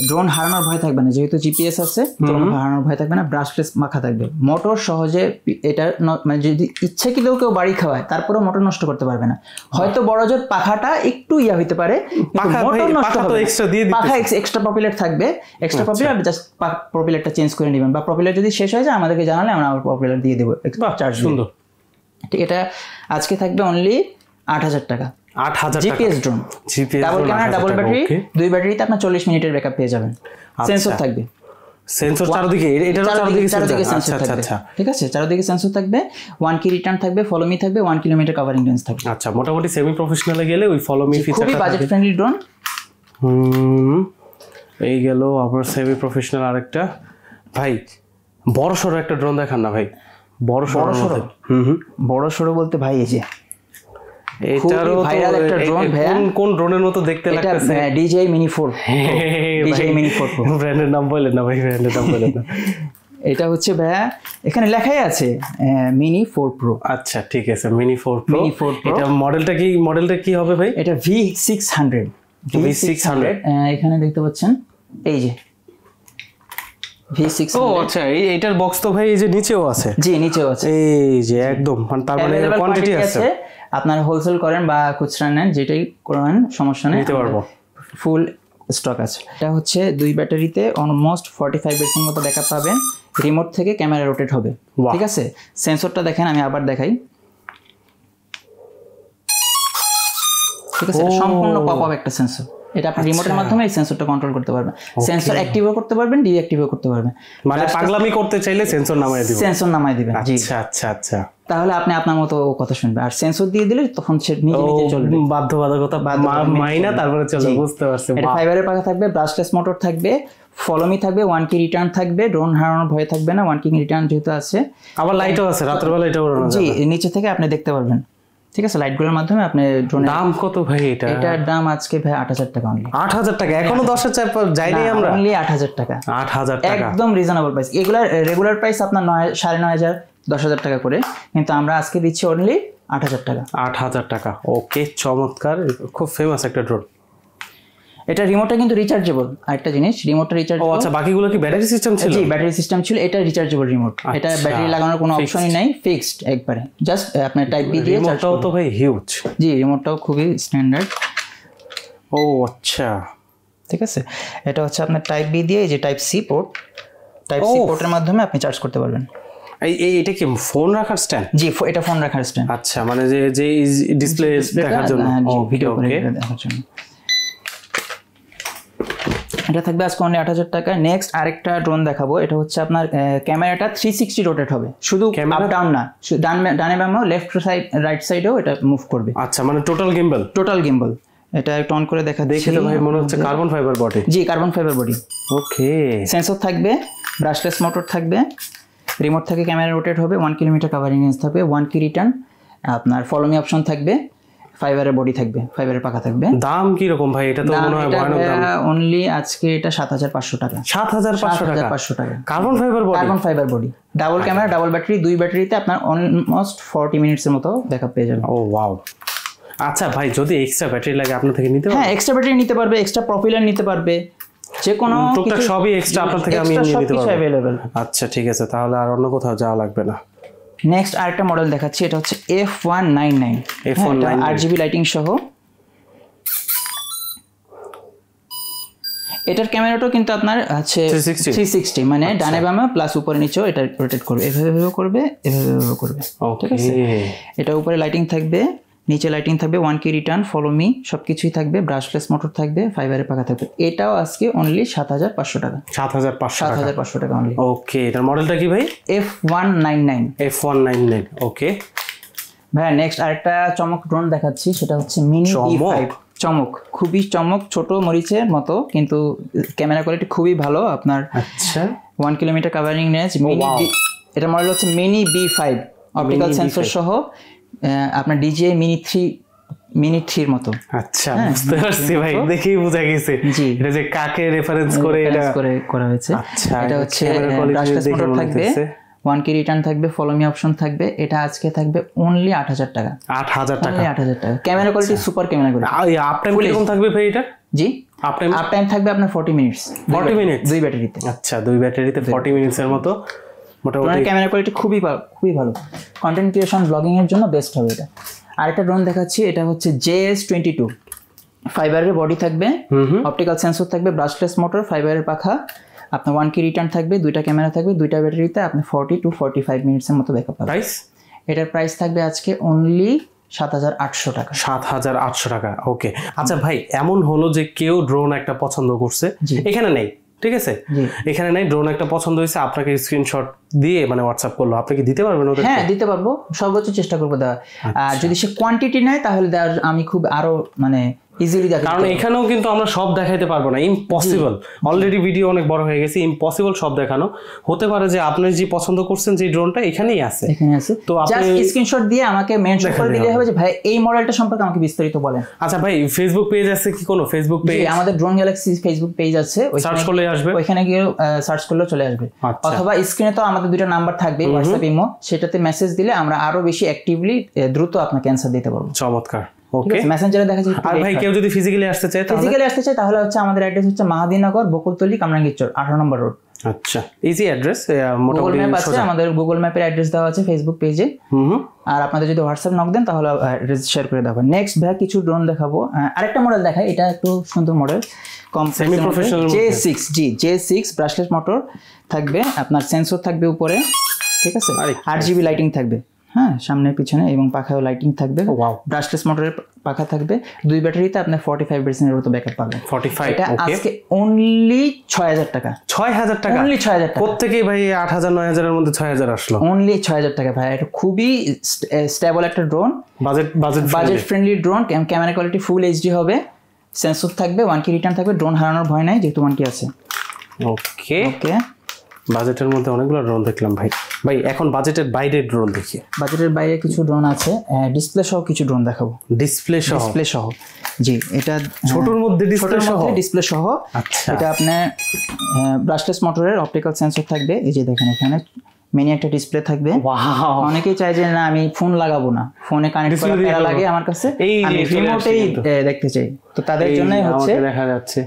ড্রোন হারানোর ভয় থাকবে না যেহেতু জিপিএস আছে ড্রোন হারানোর ভয় থাকবে না ব্রাশলেস মাখা থাকবে মোটর সহজে এটা মানে যদি ইচ্ছে কিলেও কেউ বাড়ি খাওয়ায় তারপরে মোটর নষ্ট করতে পারবে না হয়তো বড় জোর পাখাটা একটু হইতে পারে মোটর নষ্ট হবে পাখা এক্সট্রা পপুলার থাকবে এক্সট্রা পপুলার জাস্ট পপুলারটা চেঞ্জ করে নেবেন বা পপুলার যদি শেষ হয়ে যায় আমাদেরকে জানালে আমরা আবার পপুলার দিয়ে দেবো চার্জ সুন্দর ঠিক এটা আজকে থাকবে অনলি 8000 টাকা 8000 GPS drone double camera double battery দুই ব্যাটারিতে আপনি 40 মিনিটের ব্যাকআপ পেয়ে যাবেন সেন্সর থাকবে সেন্সর চারদিকে এটার চারদিকে সেন্সর থাকবে ঠিক আছে চারদিকে সেন্সর থাকবে 1 কি রিটার্ন থাকবে ফলো মি থাকবে 1 কিলোমিটার কভারিং রেঞ্জ থাকবে আচ্ছা মোটামুটি সেমি প্রফেশনালে গেলে ওই ফলো মি ফিচারটা খুবই বাজেট ফ্রেন্ডলি ড্রোন এই গেল আবার সেমি প্রফেশনাল আরেকটা ভাই বড় সরো একটা ড্রোন দেখান না ভাই বড় সরো বড় সরো বলতে ভাই এই যে এটারও ভাইরাল একটা ড্রোন ভাইয়া। কোন ড্রোনের মতো দেখতে লাগতেছে? এটা DJI Mini 4 DJI Mini 4 Pro। ব্র্যান্ডের নাম বলেন না ভাই, ব্র্যান্ডের নাম বলেন না। এটা হচ্ছে ভাইয়া এখানে লেখাই আছে Mini 4 Pro। আচ্ছা ঠিক আছে, Mini 4 Pro। Mini 4 Pro। এটা মডেলটা কি হবে ভাই? এটা V600 V600 এখানে দেখতে পাচ্ছেন এই যে V600। ও আচ্ছা, এইটার বক্স তো ভাই এই যে নিচেও আছে। জি নিচেও আছে, এই যে একদম, তার মানে কোয়ান্টিটি আছে। আপনারা হোলসেল করেন বা খুচরা নেন, যেটাই করেন সমস্যা নেই, নিতে পারবো, ফুল স্টক আছে। এটা হচ্ছে 2 ব্যাটারিতে অলমোস্ট 45% মতো ব্যাকআপ পাবেন। রিমোট থেকে ক্যামেরা রোটেট হবে, ঠিক আছে। সেন্সরটা দেখেন, আমি আবার দেখাই, ঠিক আছে। এটা সম্পূর্ণ পপ আপ একটা সেন্সর। এটা আপনি রিমোটের মাধ্যমে এই সেন্সরটা কন্ট্রোল করতে পারবেন। সেন্সর অ্যাক্টিভও করতে পারবেন, ডিঅ্যাক্টিভও করতে পারবেন। মানে পাগলামি করতে চাইলে সেন্সর নামায় দিবেন, সেন্সর নামায় দিবেন। জি আচ্ছা আচ্ছা আচ্ছা, তাহলে আপনি আপনার মতো কথা শুনবে। আর সেন্সর দিয়ে দিলে তখন সে নিজে নিজে চলবে, বাধ্যবাধকতা মাইনা তারপরে চলবে। বুঝতে পারছি। এটা ফাইবারের পাখা থাকবে, ব্রাশলেস মোটর থাকবে, ফলোমি থাকবে, 1 কি রিটার্ন থাকবে, ড্রোন হারানোর ভয় থাকবে না, 1 কি রিটার্ন যেহেতু আছে। আবার লাইটও আছে, রাতের বেলা এটা ওড়ানো যাবে। জি নিচে থেকে আপনি দেখতে পারবেন, ঠিক আছে। লাইটগুলোর মাধ্যমে আপনি ড্রোনের দাম কত ভাই এটা? এটার দাম আজকে ভাই 8000 টাকা অনলি। 8000 টাকা? এখনো 10,000 যাইনি আমরা। অনলি 8000 টাকা, 8000 টাকা একদম রিজনেবল প্রাইস। এগুলার রেগুলার প্রাইস আপনার 9,500 10,000 টাকা করে, কিন্তু আমরা আজকে দিচ্ছি অনলি 8000 টাকা। 8000 টাকা, ওকে, চমৎকার, খুব ফেমাস একটা ড্রোন। এটা রিমোটটা কিন্তু রিচার্জেবল। আরেকটা জিনিস, রিমোটটা রিচার্জেবল। ও আচ্ছা, বাকিগুলো কি ব্যাটারি সিস্টেম ছিল? জি ব্যাটারি সিস্টেম ছিল, এটা রিচার্জেবল রিমোট। এটা ব্যাটারি লাগানোর কোনো অপশনই নাই, ফিক্সড একবারে, জাস্ট আপনার টাইপ বি দিয়ে চার্জ। রিমোটটাও তো ভাই হিউজ। জি রিমোটটাও খুবই স্ট্যান্ডার্ড। ও আচ্ছা, ঠিক আছে। এটা হচ্ছে আপনার টাইপ বি দিয়ে, এই যে type C port, type C পোর্টের মাধ্যমে আপনি চার্জ করতে পারবেন। এটা কি ফোন রাখার স্ট্যান্ড? জি এটা ফোন রাখার স্ট্যান্ড। আচ্ছা, মানে যে ডিসপ্লে দেখার জন্য, ভিডিও করে দেখার জন্য। এটা থাকবে আজকে অনলি 8000 টাকা। নেক্সট আরেকটা ড্রোন দেখাবো। এটা হচ্ছে আপনার ক্যামেরাটা 360 রোটেট হবে, শুধু আপ ডাউন না, ডানে বামে লেফট সাইড রাইট সাইডেও এটা মুভ করবে। আচ্ছা, মানে টোটাল গিম্বল। Total gimbal. এটা একটু অন করে দেখা, দেখে তো ভাই মনে হচ্ছে কার্বন ফাইবার বডি। জি কার্বন ফাইবার বডি। ওকে, সেন্সর থাকবে, ব্রাশলেস মোটর থাকবে, রিমোট থেকে ক্যামেরা রোটেট হবে, 1 কিলোমিটার কাভারিং রেঞ্জ থাকবে, 1 কি রিটার্ন, আপনার ফলো মি অপশন থাকবে, ফাইবারের বডি থাকবে, ফাইবারের পাখা থাকবে। দাম কি রকম ভাই? এটা তো মনে হয় ভয়ানক দাম। অনলি আজকে এটা 7500 টাকা। 7500 টাকা carbon fibre body. Carbon fibre body, double camera, double battery, 2 ব্যাটারিতে আপনার অলমোস্ট 40 মিনিটসের মতো ব্যাকআপ পেয়ে যাবেন। ও ওয়াও। আচ্ছা ভাই, যদি এক্সট্রা ব্যাটারি লাগে আপনার থেকে নিতে পারবে? হ্যাঁ এক্সট্রা ব্যাটারি নিতে পারবে, এক্সট্রা প্রপিলার নিতে পারবে, যে কোনো টুকটাক সবই এক্সট্রা আপনার থেকে আমি নিয়ে নিতে পারবো। अवेलेबल। আচ্ছা ঠিক আছে, তাহলে আর অন্য কোথাও যাওয়া লাগবে না। নেক্সট আরেকটা মডেল দেখাচ্ছি। এটা হচ্ছে F199 RGB লাইটিং সহ। এটার ক্যামেরাটাও কিন্তু আপনার আছে 360, মানে ডানে বামে প্লাস উপরে নিচেও এটা রোটেট করবে, এভাবে করবে, এভাবে করবে, ঠিক আছে। এটা উপরে লাইটিং থাকবে, নিচে লাইটিং থাকবে, 1 কি রিটার্ন, ফলো মি সবকিছুই থাকবে, ব্রাশলেস মোটর থাকবে, ফাইবারের পাখা থাকবে। এটাও আজকে অনলি 7500 টাকা। 7500 টাকা অনলি। ওকে, এটার মডেলটা কি ভাই? F199। ওকে ভাই নেক্সট আরেকটা চমক ড্রোন দেখাচ্ছি। সেটা হচ্ছে মিনি B5। চমক, খুবই চমক, ছোট মরিচের মতো, কিন্তু ক্যামেরা কোয়ালিটি খুবই ভালো আপনার। আচ্ছা, 1 কিলোমিটার কাভারিং রেঞ্জ। এটা মডেল হচ্ছে মিনি B5, অপটিক্যাল সেন্সর সহ, আপনার DJI মিনি 3 এর মতো। আচ্ছা বুঝতে পারছি ভাই, দেখেই বোঝা গেছে এটা যে কাকে রেফারেন্স করে এটা করা হয়েছে। আচ্ছা, এটা হচ্ছে ব্রাশলেস মোটর থাকবে, 1 কি রিটার্ন থাকবে, ফলো মি অপশন থাকবে। এটা আজকে থাকবে অনলি 8000 টাকা। 8000 টাকা, 8000 টাকা। Camera quality super camera quality. Up time কিরকম থাকবে ভাই এটা? জি আপ টাইম থাকবে আপনার 40 মিনিটস। 40 মিনিট 2 ব্যাটারিতে। আচ্ছা, 2 ব্যাটারিতে 40 মিনিটসের মতো মোটামুটি। ক্যামেরা কোয়ালিটি খুবই ভালো, কন্টেন্ট ক্রিয়েশন ব্লগিং এর জন্য বেস্ট হবে এটা। আরেকটা ড্রোন দেখাচ্ছি। এটা হচ্ছে JS22, ফাইবারের বডি থাকবে, অপটিক্যাল সেন্সর থাকবে, ব্রাশলেস মোটর, ফাইবারের পাখা, আপনার 1 কি রিটার্ন থাকবে, 2টা ক্যামেরা থাকবে, 2টা ব্যাটারিতে আপনি 40 to 45 মিনিটসের মতো ব্যাকআপ পাবেন। প্রাইস? এটার প্রাইস থাকবে আজকে অনলি 7800 টাকা। 7800 টাকা। ওকে, আচ্ছা ভাই, এমন হলো যে কেউ ড্রোন একটা পছন্দ করছে, এখানে নেই, ঠিক আছে, এখানে নাই, ড্রোন একটা পছন্দ হয়েছে, আপনাকে স্ক্রিনশট দিয়ে মানে হোয়াটসঅ্যাপ করলো, আপনি কি দিতে পারবেন ওদের? হ্যাঁ দিতে পারবো, সর্বোচ্চ চেষ্টা করবো দেওয়ার। আর যদি সে কোয়ান্টিটি নেয় তাহলে দেওয়ার আমি খুব আরো মানে ইজিলি দেখাতে কারণ এখানেও কিন্তু আমরা সব দেখাইতে পারবো না, ইম্পসিবল। অলরেডি ভিডিও অনেক বড় হয়ে গেছে, ইম্পসিবল সব দেখানো। হতে পারে যে আপনি যে পছন্দ করছেন যে ড্রোনটা এখানেই আছে, তো আপনি জাস্ট স্ক্রিনশট দিয়ে আমাকে মেনশন করে দিলে হবে যে ভাই এই মডেলটা সম্পর্কে আমাকে বিস্তারিত বলেন। আচ্ছা ভাই, ফেসবুক পেজ আছে কি কোনো? ফেসবুক পেজ আমাদের ড্রোন গ্যালাক্সি ফেসবুক পেজ আছে, সার্চ করলে আসবে, ওইখানে গিয়ে সার্চ করলে চলে আসবে। অথবা স্ক্রিনে তো আমাদের দুটো নাম্বার থাকবে, হোয়াটসঅ্যাপ, ইমো, সেটাতে মেসেজ দিলে আমরা আরো বেশি অ্যাক্টিভলি দ্রুত আপনাকে অ্যানসার দিতে পারবো। চমৎকার। ওকে, মেসেঞ্জারে দেখা যায়। আর ভাই কেউ যদি ফিজিক্যালি আসতে চায় তাহলে হচ্ছে আমাদের অ্যাড্রেস হচ্ছে মাহাদিনগর, বকুলতলি, কামরাঙ্গীরচর 18 নম্বর রোড। আচ্ছা, ইজি অ্যাড্রেস। মোটামুটি ম্যাপ আছে, আমাদের গুগল ম্যাপের অ্যাড্রেস দেওয়া আছে ফেসবুক পেজে। আর আপনাদের যদি হোয়াটসঅ্যাপ নক দেন তাহলে অ্যাড্রেস শেয়ার করে দেওয়া হবে। নেক্সট ভাই কিছু ড্রোন দেখাবো, আরেকটা মডেল দেখাই, এটা একটু সুন্দর model, semi professional J6, J6 brushless motor থাকবে, আপনার সেন্সর থাকবে উপরে, ঠিক আছে, 8GB লাইটিং থাকবে, হ্যাঁ, সামনে পিছনে, এবং পাখাও লাইটিং থাকবে, ব্রাশলেস মোটরের পাখা থাকবে, 2 ব্যাটারিতে আপনি 45% এর মতো ব্যাকআপ পাবেন। 45, এটা আজকে অনলি 6000 টাকা। 6000 টাকা? অনলি 6000 টাকা। প্রত্যেকই ভাই 8000 9000 এর মধ্যে 6000 আসলো। অনলি 6000 টাকা ভাই, এটা খুবই স্টেবল একটা drone, budget friendly drone. Camera quality full HD হবে, সেন্সর থাকবে, 1K রিটার্ন থাকবে, ড্রোন হারানোর ভয় নাই যেহেতু 1K আছে। ওকে, বাজেটের মধ্যে অনেকগুলো ড্রোন দেখলাম ভাই। ভাই এখন বাজেটের বাইরের ড্রোন দেখি। বাজেটের বাইরে কিছু ড্রোন আছে, ডিসপ্লে সহ কিছু ড্রোন দেখাবো। ডিসপ্লে সহ? জি, এটা ছোটর মধ্যে ডিসপ্লে সহ। আচ্ছা, এটা আপনার ব্রাশলেস মোটরের অপটিক্যাল সেন্সর থাকবে, এই যে দেখেন এখানে মিনি একটা ডিসপ্লে থাকবে। অনেকেই চায় যে না আমি ফোন লাগাবো না, ফোনে কানেক্ট করা লাগে আমার কাছে, আমি রিমোটেই দেখতে চাই, তো তাদের জন্যই হচ্ছে দেখা যাচ্ছে।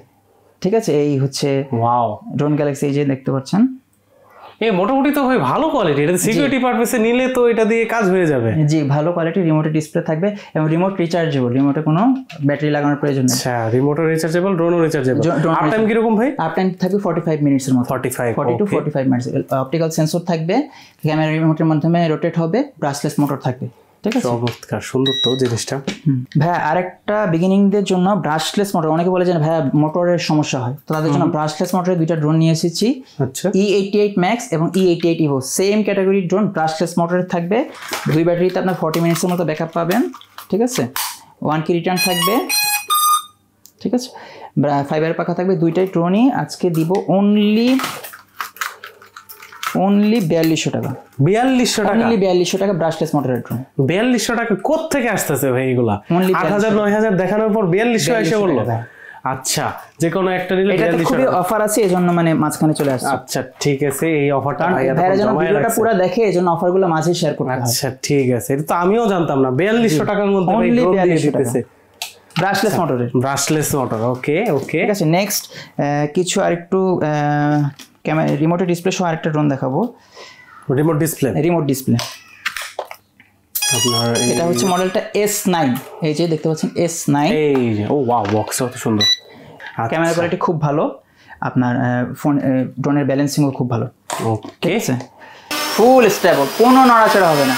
ঠিক আছে, এই হচ্ছে ড্রোন গ্যালাক্সি, এই যে দেখতে পাচ্ছেন। মোটামুটি তো ভাই ভালো কোয়ালিটি, এটা সিকিউরিটি পারপাসে নিলে তো এটা দিয়ে কাজ হয়ে যাবে। জি, ভালো কোয়ালিটি, রিমোটে ডিসপ্লে থাকবে এবং রিমোট রিচার্জেবল, রিমোটে কোনো ব্যাটারি লাগানোর প্রয়োজন নেই। আচ্ছা, রিমোটও রিচার্জেবল, ড্রোনও রিচার্জেবল। আপ টাইম কি রকম ভাই? আপ টাইম থাকবে 45 মিনিটসের মতো, 40 to 45 মিনিটস। অপটিক্যাল সেন্সর থাকবে, ক্যামেরা রিমোটের মাধ্যমে রোটেট হবে, ব্রাশলেস মোটর থাকবে, ঠিক আছে। চমৎকার, সুন্দর তো জিনিসটা। ভাই আরেকটা বিগিনিংদের জন্য ব্রাশলেস মোটর, অনেকে বলে যে ভাই মোটরের সমস্যা হয়, তো তাদের জন্য ব্রাশলেস মোটরের দুইটা ড্রোন নিয়ে এসেছি। আচ্ছা, E88 Max এবং E88 Evo, same category drone, brushless মোটরের থাকবে, 2 ব্যাটারিতে আপনার 40 মিনিটসের মতো ব্যাকআপ পাবেন, ঠিক আছে, 1K রিটার্ন থাকবে, ঠিক আছে, ফাইবার পাখা থাকবে। দুইটাই ড্রোনই আজকে দিব অনলি 4200 টাকা। 4200 টাকা? অনলি 4200 টাকা ব্রাশলেস মোটরের ড্রোন। 4200 টাকা কোথা থেকে আসতেছে ভাই এগুলা? 8000 9000 দেখানোর পর 4200 এসে বললো? আচ্ছা, যে কোনো একটা নিলে 4200 খুবই অফার আছে, এজন্য মানে মাঝখানে চলে আসছে। আচ্ছা ঠিক আছে, এই অফারটা ভাইরা যেন ভিডিওটা পুরো দেখে, এজন্য অফারগুলো মাঝে শেয়ার করতে হয়। আচ্ছা ঠিক আছে, এটা তো আমিও জানতাম না। 4200 টাকার মধ্যে ভাই ড্রোন দিয়ে দিতেছে ব্রাশলেস মোটরের। ব্রাশলেস মোটর, ওকে ওকে, ঠিক আছে। নেক্সট কিছু আরেকটু ক্যামেরা রিমোটের ডিসপ্লে সহ আরেকটা ড্রোন দেখাবো। রিমোট ডিসপ্লে আপনার, এটা হচ্ছে মডেলটা S9, এই যে দেখতে পাচ্ছেন S9। এই যে, ও ওয়াও, বক্সও তো সুন্দর, ক্যামেরা কোয়ালিটি খুব ভালো, আপনার ফোন ড্রোনের ব্যালেন্সিংও খুব ভালো, ওকে, ঠিক আছে, ফুল স্টেবল, কোনো নড়াচড়া হবে না।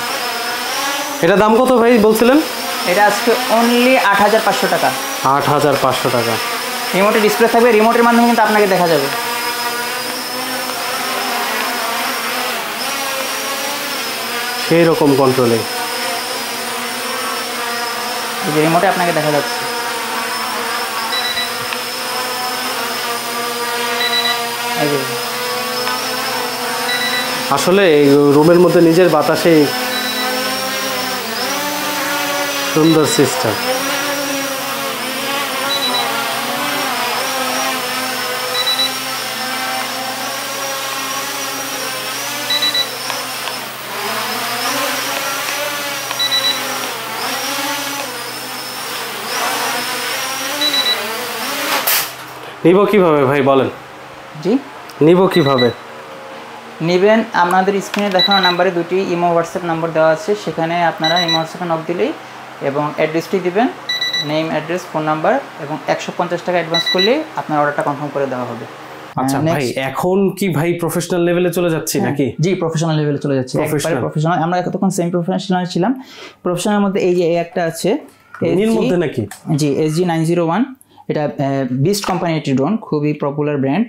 এটা দাম কত ভাই বলছিলেন? এটা আজকে অনলি 8500 টাকা। 8500 টাকা। রিমোটের ডিসপ্লে থাকবে, রিমোটের মাধ্যমে কিন্তু আপনাকে দেখা যাবে। সেই রকম কন্ট্রোলিং, এই যে রিমোটে আপনাকে দেখা যাচ্ছে। আসলে রুমের মধ্যে নিজের বাতাসে সুন্দর সিস্টেম। নিব কিভাবে ভাই বলেন? জি, নিব কিভাবে? নেবেন আমাদের স্ক্রিনে দেখানো নাম্বারে দুটি ইমো হোয়াটসঅ্যাপ নাম্বার দেওয়া আছে, সেখানে আপনারা ইমো হোয়াটসঅ্যাপে নক দিলেই এবং অ্যাড্রেসটি দিবেন, নেম, অ্যাড্রেস, ফোন নাম্বার, এবং 150 টাকা অ্যাডভান্স করলে আপনার অর্ডারটা কনফার্ম করে দেওয়া হবে। আচ্ছা ভাই, এখন কি ভাই প্রফেশনাল লেভেলে চলে যাচ্ছি নাকি? জি, প্রফেশনাল লেভেলে চলে যাচ্ছি, একবারে প্রফেশনাল। আমরা এতক্ষণ সেমি প্রফেশনাল ছিলাম, প্রফেশনালের মধ্যে এই যে একটা আছে এর মধ্যে নাকি? জি, SG901, এটা বিস্ট কোম্পানির একটি ড্রোন, খুবই popular brand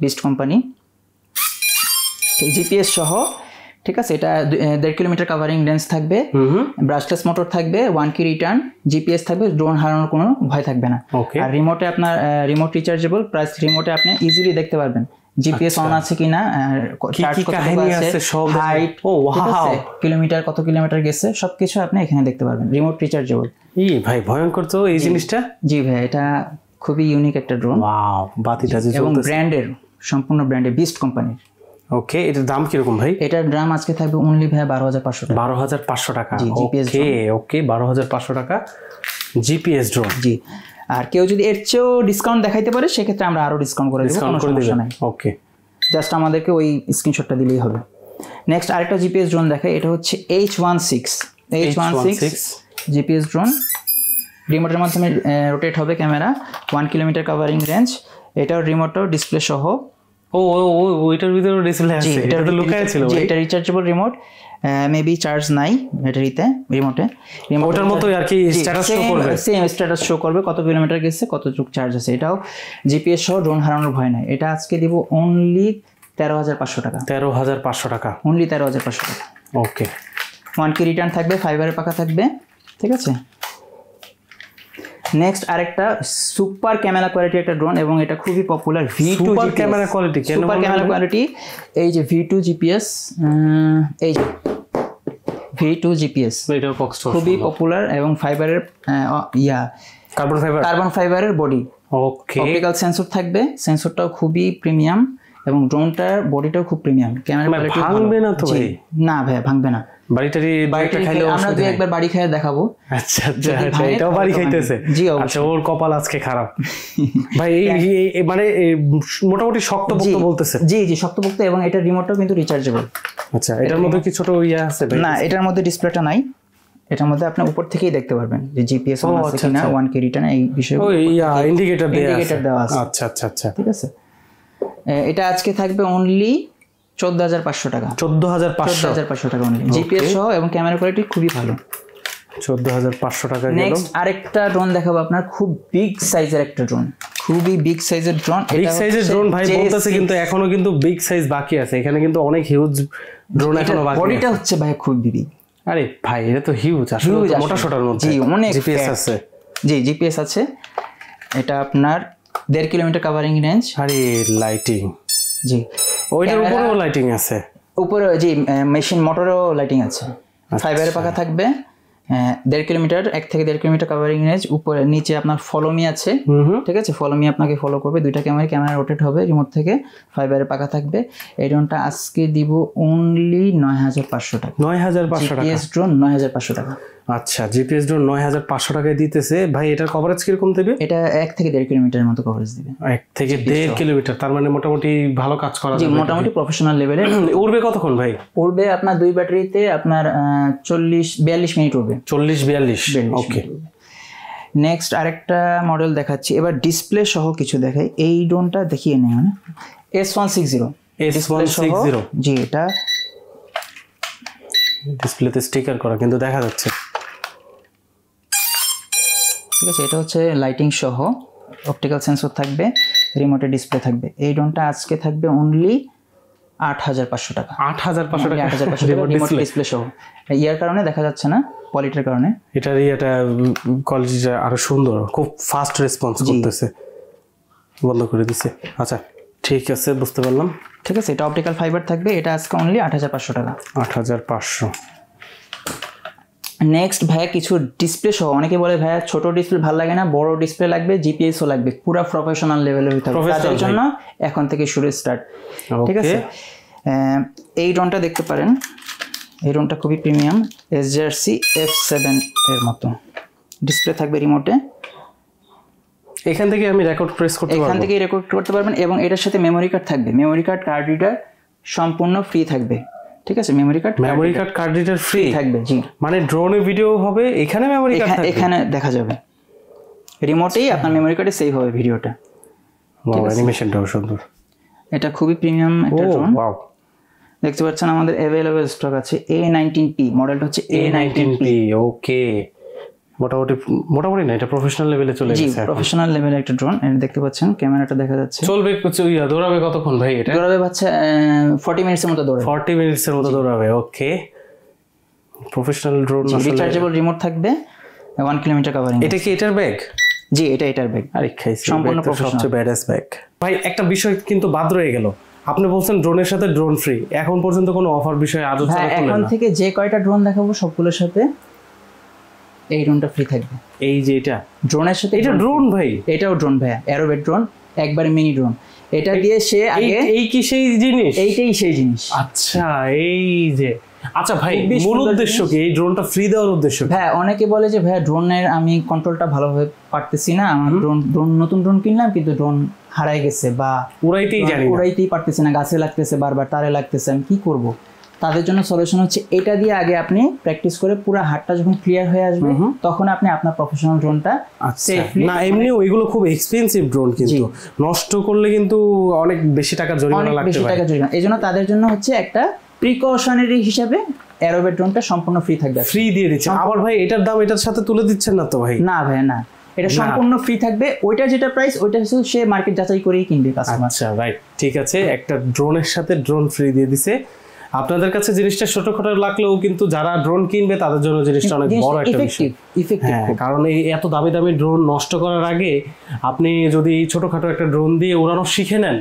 beast company. GPS সহ ঠিক আছে, এটা 1.5 কিলোমিটার কাভারিং রেঞ্জ থাকবে, ব্রাশলেস মোটর থাকবে, 1 কি রিটার্ন, জিপিএস থাকবে, ড্রোন হারানোর কোনো ভয় থাকবে না। আর রিমোটে আপনার রিমোট রিচার্জেবল, প্লাস রিমোটে আপনি ইজিলি দেখতে পারবেন জিপিএস অন আছে কিনা, হাইট, কিলোমিটার কত কিলোমিটার গেছে সবকিছু আপনি এখানে দেখতে পারবেন। Remote rechargeable. ভাই ভয়ঙ্কর তো এই জিনিসটা। জি ভাই, এটা খুবই ইউনিক একটা ড্রোন। ওয়াও, বাতিটা যে এবং ব্র্যান্ডের, সম্পূর্ণ ব্র্যান্ডের, বিস্ট কোম্পানির। ওকে, এটার দাম কিরকম ভাই? এটার দাম আজকে থাকবে অনলি ভাই 12,500 টাকা। 12,500 টাকা। ওকে 12,500 টাকা জিপিএস ড্রোন। জি, আর কেউ যদি এর চেয়েও ডিসকাউন্ট দেখাইতে পারে সেক্ষেত্রে আমরা আরো ডিসকাউন্ট করে দেব, কোনো সমস্যা নাই। ওকে, জাস্ট আমাদেরকে ওই স্ক্রিনশটটা দিলেই হবে। নেক্সট আরেকটা জিপিএস ড্রোন দেখাই, এটা হচ্ছে H16 জিপিএস ড্রোন। রিমোটের মাধ্যমে রোটেট হবে ক্যামেরা, 1 কিলোমিটার কাভারিং রেঞ্জ। এটাও রিমোটও ডিসপ্লে সহ। ওইটার ভিতরে ডিসপ্লে আছে, এটা তো লুকায় ছিল। এটা রিচার্জেবল রিমোট, মেবি চার্জ নাই ব্যাটারিতে রিমোটে। রিমোটের মতো আর কি স্ট্যাটাস শো করবে, সেম স্ট্যাটাস শো করবে, কত কিলোমিটার গেছে, কতটুকু চার্জ আছে। এটাও জিপিএস সহ, ড্রোন হারানোর ভয় নাই। এটা আজকে দিব অনলি 13,500 টাকা। 13,500 টাকা, অনলি 13,500 টাকা। ওকে, 1 কি রিটার্ন থাকবে, ফাইবারের পাকা থাকবে, ঠিক আছে। নেক্সট আরেকটা সুপার ক্যামেরা কোয়ালিটি একটা ড্রোন, এবং এটা খুবই popular. V2 super camera quality, কেন সুপার ক্যামেরা কোয়ালিটি? এই যে V2 জিপিএস, এই যে V2 জিপিএস, এটাও খুবই পপুলার, এবং ফাইবারের কার্বন ফাইবারের বডি। ওকে, অপটিক্যাল সেন্সর থাকবে, সেন্সরটাও খুবই প্রিমিয়াম, এবং ড্রোনটার বডিটাও খুব প্রিমিয়াম। ক্যামেরা কোয়ালিটি ভাঙবে না তো ভাই? না ভাই, ভাঙবে না। বাড়িটা খাইলে আমরা দুই একবার বাড়ি খাইয়ে দেখাবো। আচ্ছা, এটাও বাড়ি খাইতেছে? জি, আচ্ছা, ওর কপাল আজকে খারাপ ভাই। মানে মোটামুটি শক্তপোক্ত বলতেছে। জি, শক্তপোক্ত, এবং এটা রিমোটটাও কিন্তু রিচার্জেবল। আচ্ছা, এটার মধ্যে কি ছোট ইয়া আছে? না, এটার মধ্যে ডিসপ্লেটা নাই। এটার মধ্যে আপনি উপর থেকেই দেখতে পারবেন যে জিপিএস অন আছে কিনা, 1 কি রিটার্ন, এই বিষয়ে ইন্ডিকেটর দেওয়া আছে। আচ্ছা, ঠিক আছে। এটা আজকে থাকবে অনলি 14,500 টাকা। 14,500 টাকা অনলি, জিপিএস সহ, এবং ক্যামেরা কোয়ালিটি খুবই ভালো। 14,500 টাকা গেল। নেক্সট আরেকটা ড্রোন দেখাবো আপনার, খুব বিগ সাইজের একটা ড্রোন, খুবই বিগ সাইজের ড্রোন। বিগ সাইজের ড্রোন ভাই বলতেছে, কিন্তু এখনো কিন্তু বিগ সাইজ বাকি আছে। এখানে কিন্তু অনেক হিউজ ড্রোন এখনো বাকি আছে। বডিটা হচ্ছে ভাই খুব বিগ। আরে ভাই, এটা তো হিউজ, আসলে মোটা সোটার মধ্যে। জি, অনেক জিপিএস আছে। জি, জিপিএস আছে। এটা আপনার 1.5 কিলোমিটার কাভারিং রেঞ্জ। আরে লাইটিং, জি, ওইটার উপরেও লাইটিং আছে। উপরে জি, মেশিন মোটরেও লাইটিং আছে। ফাইবারের পাকা থাকবে, 1.5 কিলোমিটার, 1 থেকে 1.5 কিলোমিটার কাভারিং রেঞ্জ। উপরে নিচে আপনার ফলো মি আছে, ঠিক আছে। ফলো মি আপনাকে ফলো করবে, দুইটা ক্যামেরা রোটেট হবে রিমোট থেকে, ফাইবারের পাকা থাকবে। এই ড্রোনটা আজকে দিব অনলি 9,500 টাকা। 9,500 টাকা জিপিএস ড্রোন 9,500 টাকা। আচ্ছা, জিপিএস ড্রোন 9,500 টাকায় দিতেছে ভাই। এটার কভারেজ কিরকম দেবে? এটা 1 থেকে 1.5 কিলোমিটারের মতো কভারেজ দিবে। 1 থেকে 1.5 কিলোমিটার, তার মানে মোটামুটি ভালো কাজ করা যাবে। মোটামুটি প্রফেশনাল লেভেলের। উড়বে কতক্ষণ ভাই? উড়বে আপনার 2 ব্যাটারিতে আপনার 40-42 মিনিট উড়বে। 40-42, ওকে। নেক্সট আরেকটা মডেল দেখাচ্ছি, এবার ডিসপ্লে সহ কিছু দেখাই। এই ড্রোনটা দেখিয়ে নেই, মানে S160। জি, এটা ডিসপ্লেতে স্টিকার করা, কিন্তু দেখা যাচ্ছে, ঠিক আছে। এটা হচ্ছে লাইটিং সহ, অপটিক্যাল সেন্সর থাকবে, রিমোটে ডিসপ্লে থাকবে। এই ড্রোনটা আজকে থাকবে অনলি 8,500 টাকা। 8,500 টাকা, 8,500 টাকা রিমোট ডিসপ্লে সহ। ইয়ার কারণে দেখা যাচ্ছে না, কোয়ালিটির কারণে। এটার কোয়ালিটিটা আরো সুন্দর, খুব ফাস্ট রেসপন্স করতেছে। বন্ধ করে দিছে। আচ্ছা, ঠিক আছে, বুঝতে পারলাম। ঠিক আছে, এটা অপটিক্যাল ফাইবার থাকবে। এটা আজকে অনলি 8,500 টাকা। 8,500। নেক্সট ভাইয়া কিছু ডিসপ্লে সহ, অনেকে বলে ভাইয়া ছোট ডিসপ্লে ভালো লাগে না, বড় ডিসপ্লে লাগবে, জিপিএসও লাগবে, পুরো প্রফেশনাল লেভেলের হতে হবে। তাদের জন্য এখন থেকে শুরু স্টার্ট, ঠিক আছে। এই ড্রোনটা দেখতে পারেন, এই ড্রোনটা খুবই প্রিমিয়াম, SJRC F7 এর মতো ডিসপ্লে থাকবে রিমোটে। এখান থেকে আমি রেকর্ড প্রেস করতে পারবো, এখান থেকে রেকর্ড করতে পারবেন, এবং এটার সাথে মেমোরি কার্ড থাকবে। মেমোরি কার্ড, কার্ড রিডার সম্পূর্ণ ফ্রি থাকবে, ঠিক আছে। মেমোরি কার্ড রিডার ফ্রি থাকবে। জি, মানে ড্রোনে ভিডিও হবে, এখানে মেমোরি কার্ড থাকবে, এখানে দেখা যাবে, রিমোটেই আপনার মেমোরি কার্ডে সেভ হবে ভিডিওটা। ওয়াও, অ্যানিমেশনটাও সুন্দর। এটা খুবই প্রিমিয়াম একটা ড্রোন। ওয়াও, দেখতে পাচ্ছেন আমাদের अवेलेबल স্টক আছে। A19P মডেলটা হচ্ছে A19P। ওকে, মোটামুটি না, এটা প্রফেশনাল লেভেলে চলে গেছে। প্রফেশনাল লেভেলে একটা ড্রোন, এটা দেখতে পাচ্ছেন, ক্যামেরাটা দেখা যাচ্ছে। চলবে দৌড়াবে কতক্ষণ ভাই? এটা দৌড়াবে বাচ্চা 40 মিনিটসের মতো দৌড়াবে। 40 মিনিটসের মতো দৌড়াবে। ওকে, প্রফেশনাল ড্রোন। রিচার্জেবল রিমোট থাকবে, 1 কিলোমিটার কভারিং। এটা কি এটার ব্যাগ? জি, এটার ব্যাগ। আরে খাইছি, সম্পূর্ণ প্রফেশনাল, সবচেয়ে ব্যাডাস ব্যাগ। ভাই একটা বিষয় কিন্তু বাদ রয়ে গেল, আপনি বলছেন ড্রোনের সাথে ড্রোন ফ্রি, এখন পর্যন্ত কোনো অফার বিষয়ে আলোচনা করলেন না। এখন থেকে যে কয়টা ড্রোন দেখাবো সবগুলোর সাথে এই ড্রোনটা ফ্রি থাকবে। এই যে এটা ড্রোনের সাথে, এটা ড্রোন ভাই? এটাও ড্রোন ভাইয়া, অ্যারোবেট ড্রোন, একবারে মিনি ড্রোন। এটা দিয়ে সে আগে এই কি সেই জিনিস? এইটাই সেই জিনিস। আচ্ছা, এই যে আচ্ছা ভাই, মূল উদ্দেশ্য কি এই ড্রোনটা ফ্রি দেওয়ার উদ্দেশ্য? ভাই অনেকে বলে যে ভাই ড্রোনের আমি কন্ট্রোলটা ভালোভাবে পারতেছি না, আমার নতুন ড্রোন কিনলাম কিন্তু ড্রোন হারাই গেছে বা উড়াইতেই পারতেছি না, গাছে লাগতেছে, বারবার তারে লাগতেছে, আমি কি করব? তাদের জন্য সলিউশন হচ্ছে এটা দিয়ে আগে আপনি প্র্যাকটিস করে পুরো হাতটা যখন ক্লিয়ার হয়ে আসবে তখন আপনি আপনার প্রফেশনাল ড্রোনটা সেফলি। না এমনি ওইগুলো খুব এক্সপেন্সিভ ড্রোন, কিন্তু নষ্ট করলে কিন্তু অনেক বেশি টাকা জরিমানা লাগতে পারে। এইজন্য তাদের জন্য হচ্ছে একটা প্রিকশনারি হিসাবে অ্যারোবেট ড্রোনটা সম্পূর্ণ ফ্রি থাকবে, ফ্রি দিয়ে দিচ্ছে। আবার ভাই এটার দাম এটার সাথে তুলে দিচ্ছেন না তো ভাই? না ভাই না, এটা সম্পূর্ণ ফ্রি থাকবে। ওইটা যেটা প্রাইস ওইটা হচ্ছে সে মার্কেট যাচাই করেই কিনবে কাস্টমার। আচ্ছা রাইট, ঠিক আছে, একটা ড্রোনের সাথে ড্রোন ফ্রি দিয়ে দিছে। আপনাদের কাছে জিনিসটা ছোটখাটো লাগলেও কিন্তু যারা ড্রোন কিনবে তাদের জন্য জিনিসটা অনেক বড় একটা বিষয়। হ্যাঁ, কারণ এই এত দামি দামি ড্রোন নষ্ট করার আগে আপনি যদি ছোটখাটো একটা ড্রোন দিয়ে উড়ানো শিখে নেন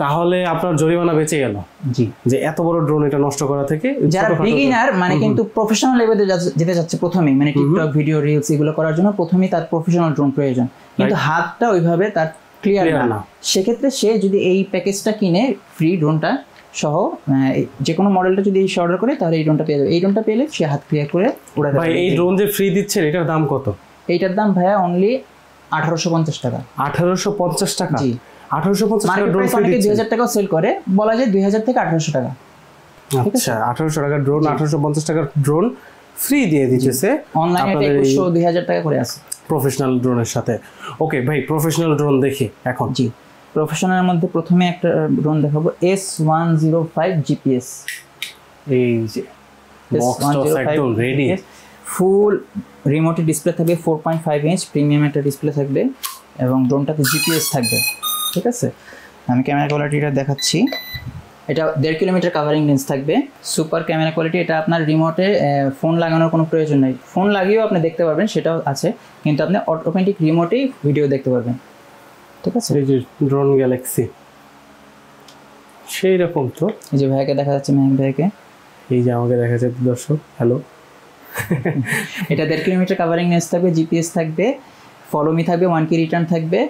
তাহলে আপনার জরিমানা বেঁচে গেল। জি, যে এত বড় ড্রোন এটা নষ্ট করা থেকে যারা বিগিনার মানে কিন্তু প্রফেশনাল লেভেলে যেতে যাচ্ছে প্রথমেই, মানে টিকটক ভিডিও রিলস এগুলো করার জন্য প্রথমেই তার প্রফেশনাল ড্রোন প্রয়োজন, কিন্তু হাতটা ওইভাবে তার ক্লিয়ার না, সেক্ষেত্রে সে যদি এই প্যাকেজটা কিনে ফ্রি ড্রোনটা সহ যে কোনো মডেলটা যদি অর্ডার করে তাহলে এই ড্রোনটা পেয়ে যাবে। এই ড্রোনটা পেলে সে হাত ক্লিয়ার করে উড়াতে পারবে। ভাই এই ড্রোন যে ফ্রি দিচ্ছেন এটার দাম কত? এইটার দাম ভাইয়া অনলি 1850 টাকা। 1850 টাকা? জি, 1850 টাকা ড্রোন ফ্রি দিচ্ছে। 2000 টাকাও সেল করে, বলা যায় 2000 থেকে 1800 টাকা। আচ্ছা, 1800 টাকার ড্রোন, 1850 টাকার ড্রোন ফ্রি দিয়ে দিতেছে অনলাইনে। 2100-2000 টাকা করে আছে প্রফেশনাল ড্রোনের সাথে। ওকে ভাই, প্রফেশনাল ড্রোন দেখি এখন। জি, প্রফেশনালের মধ্যে প্রথমে একটা ড্রোন দেখাবো, S105 GPS। এই যে বক্সটা একদম রেডি, ফুল রিমোটের ডিসপ্লে থাকবে, 4.5 ইঞ্চ প্রিমিয়াম একটা ডিসপ্লে থাকবে এবং ড্রোনটাতে জিপিএস থাকবে। ঠিক আছে, আমি ক্যামেরা কোয়ালিটিটা দেখাচ্ছি। এটা 1.5 কিলোমিটার কাভারিং রেঞ্জ থাকবে, সুপার ক্যামেরা কোয়ালিটি। এটা আপনার রিমোটে ফোন লাগানোর কোনো প্রয়োজন নেই, ফোন লাগিয়েও আপনি দেখতে পারবেন, সেটাও আছে, কিন্তু আপনি অটোমেটিক রিমোটেই ভিডিও দেখতে পারবেন। ঠিক আছে, এই যে ড্রোন গ্যালাক্সি সেই রকম তো। এই যে ভাইকে দেখা যাচ্ছে, মেহেক ভাইকে, এই যে আমাকে দেখা যাচ্ছে দর্শক, হ্যালো। এটা 1.5 কিলোমিটার কাভারিং রেঞ্জ থাকবে, জিপিএস থাকবে, ফলোমি থাকবে, 1 কি রিটার্ন থাকবে,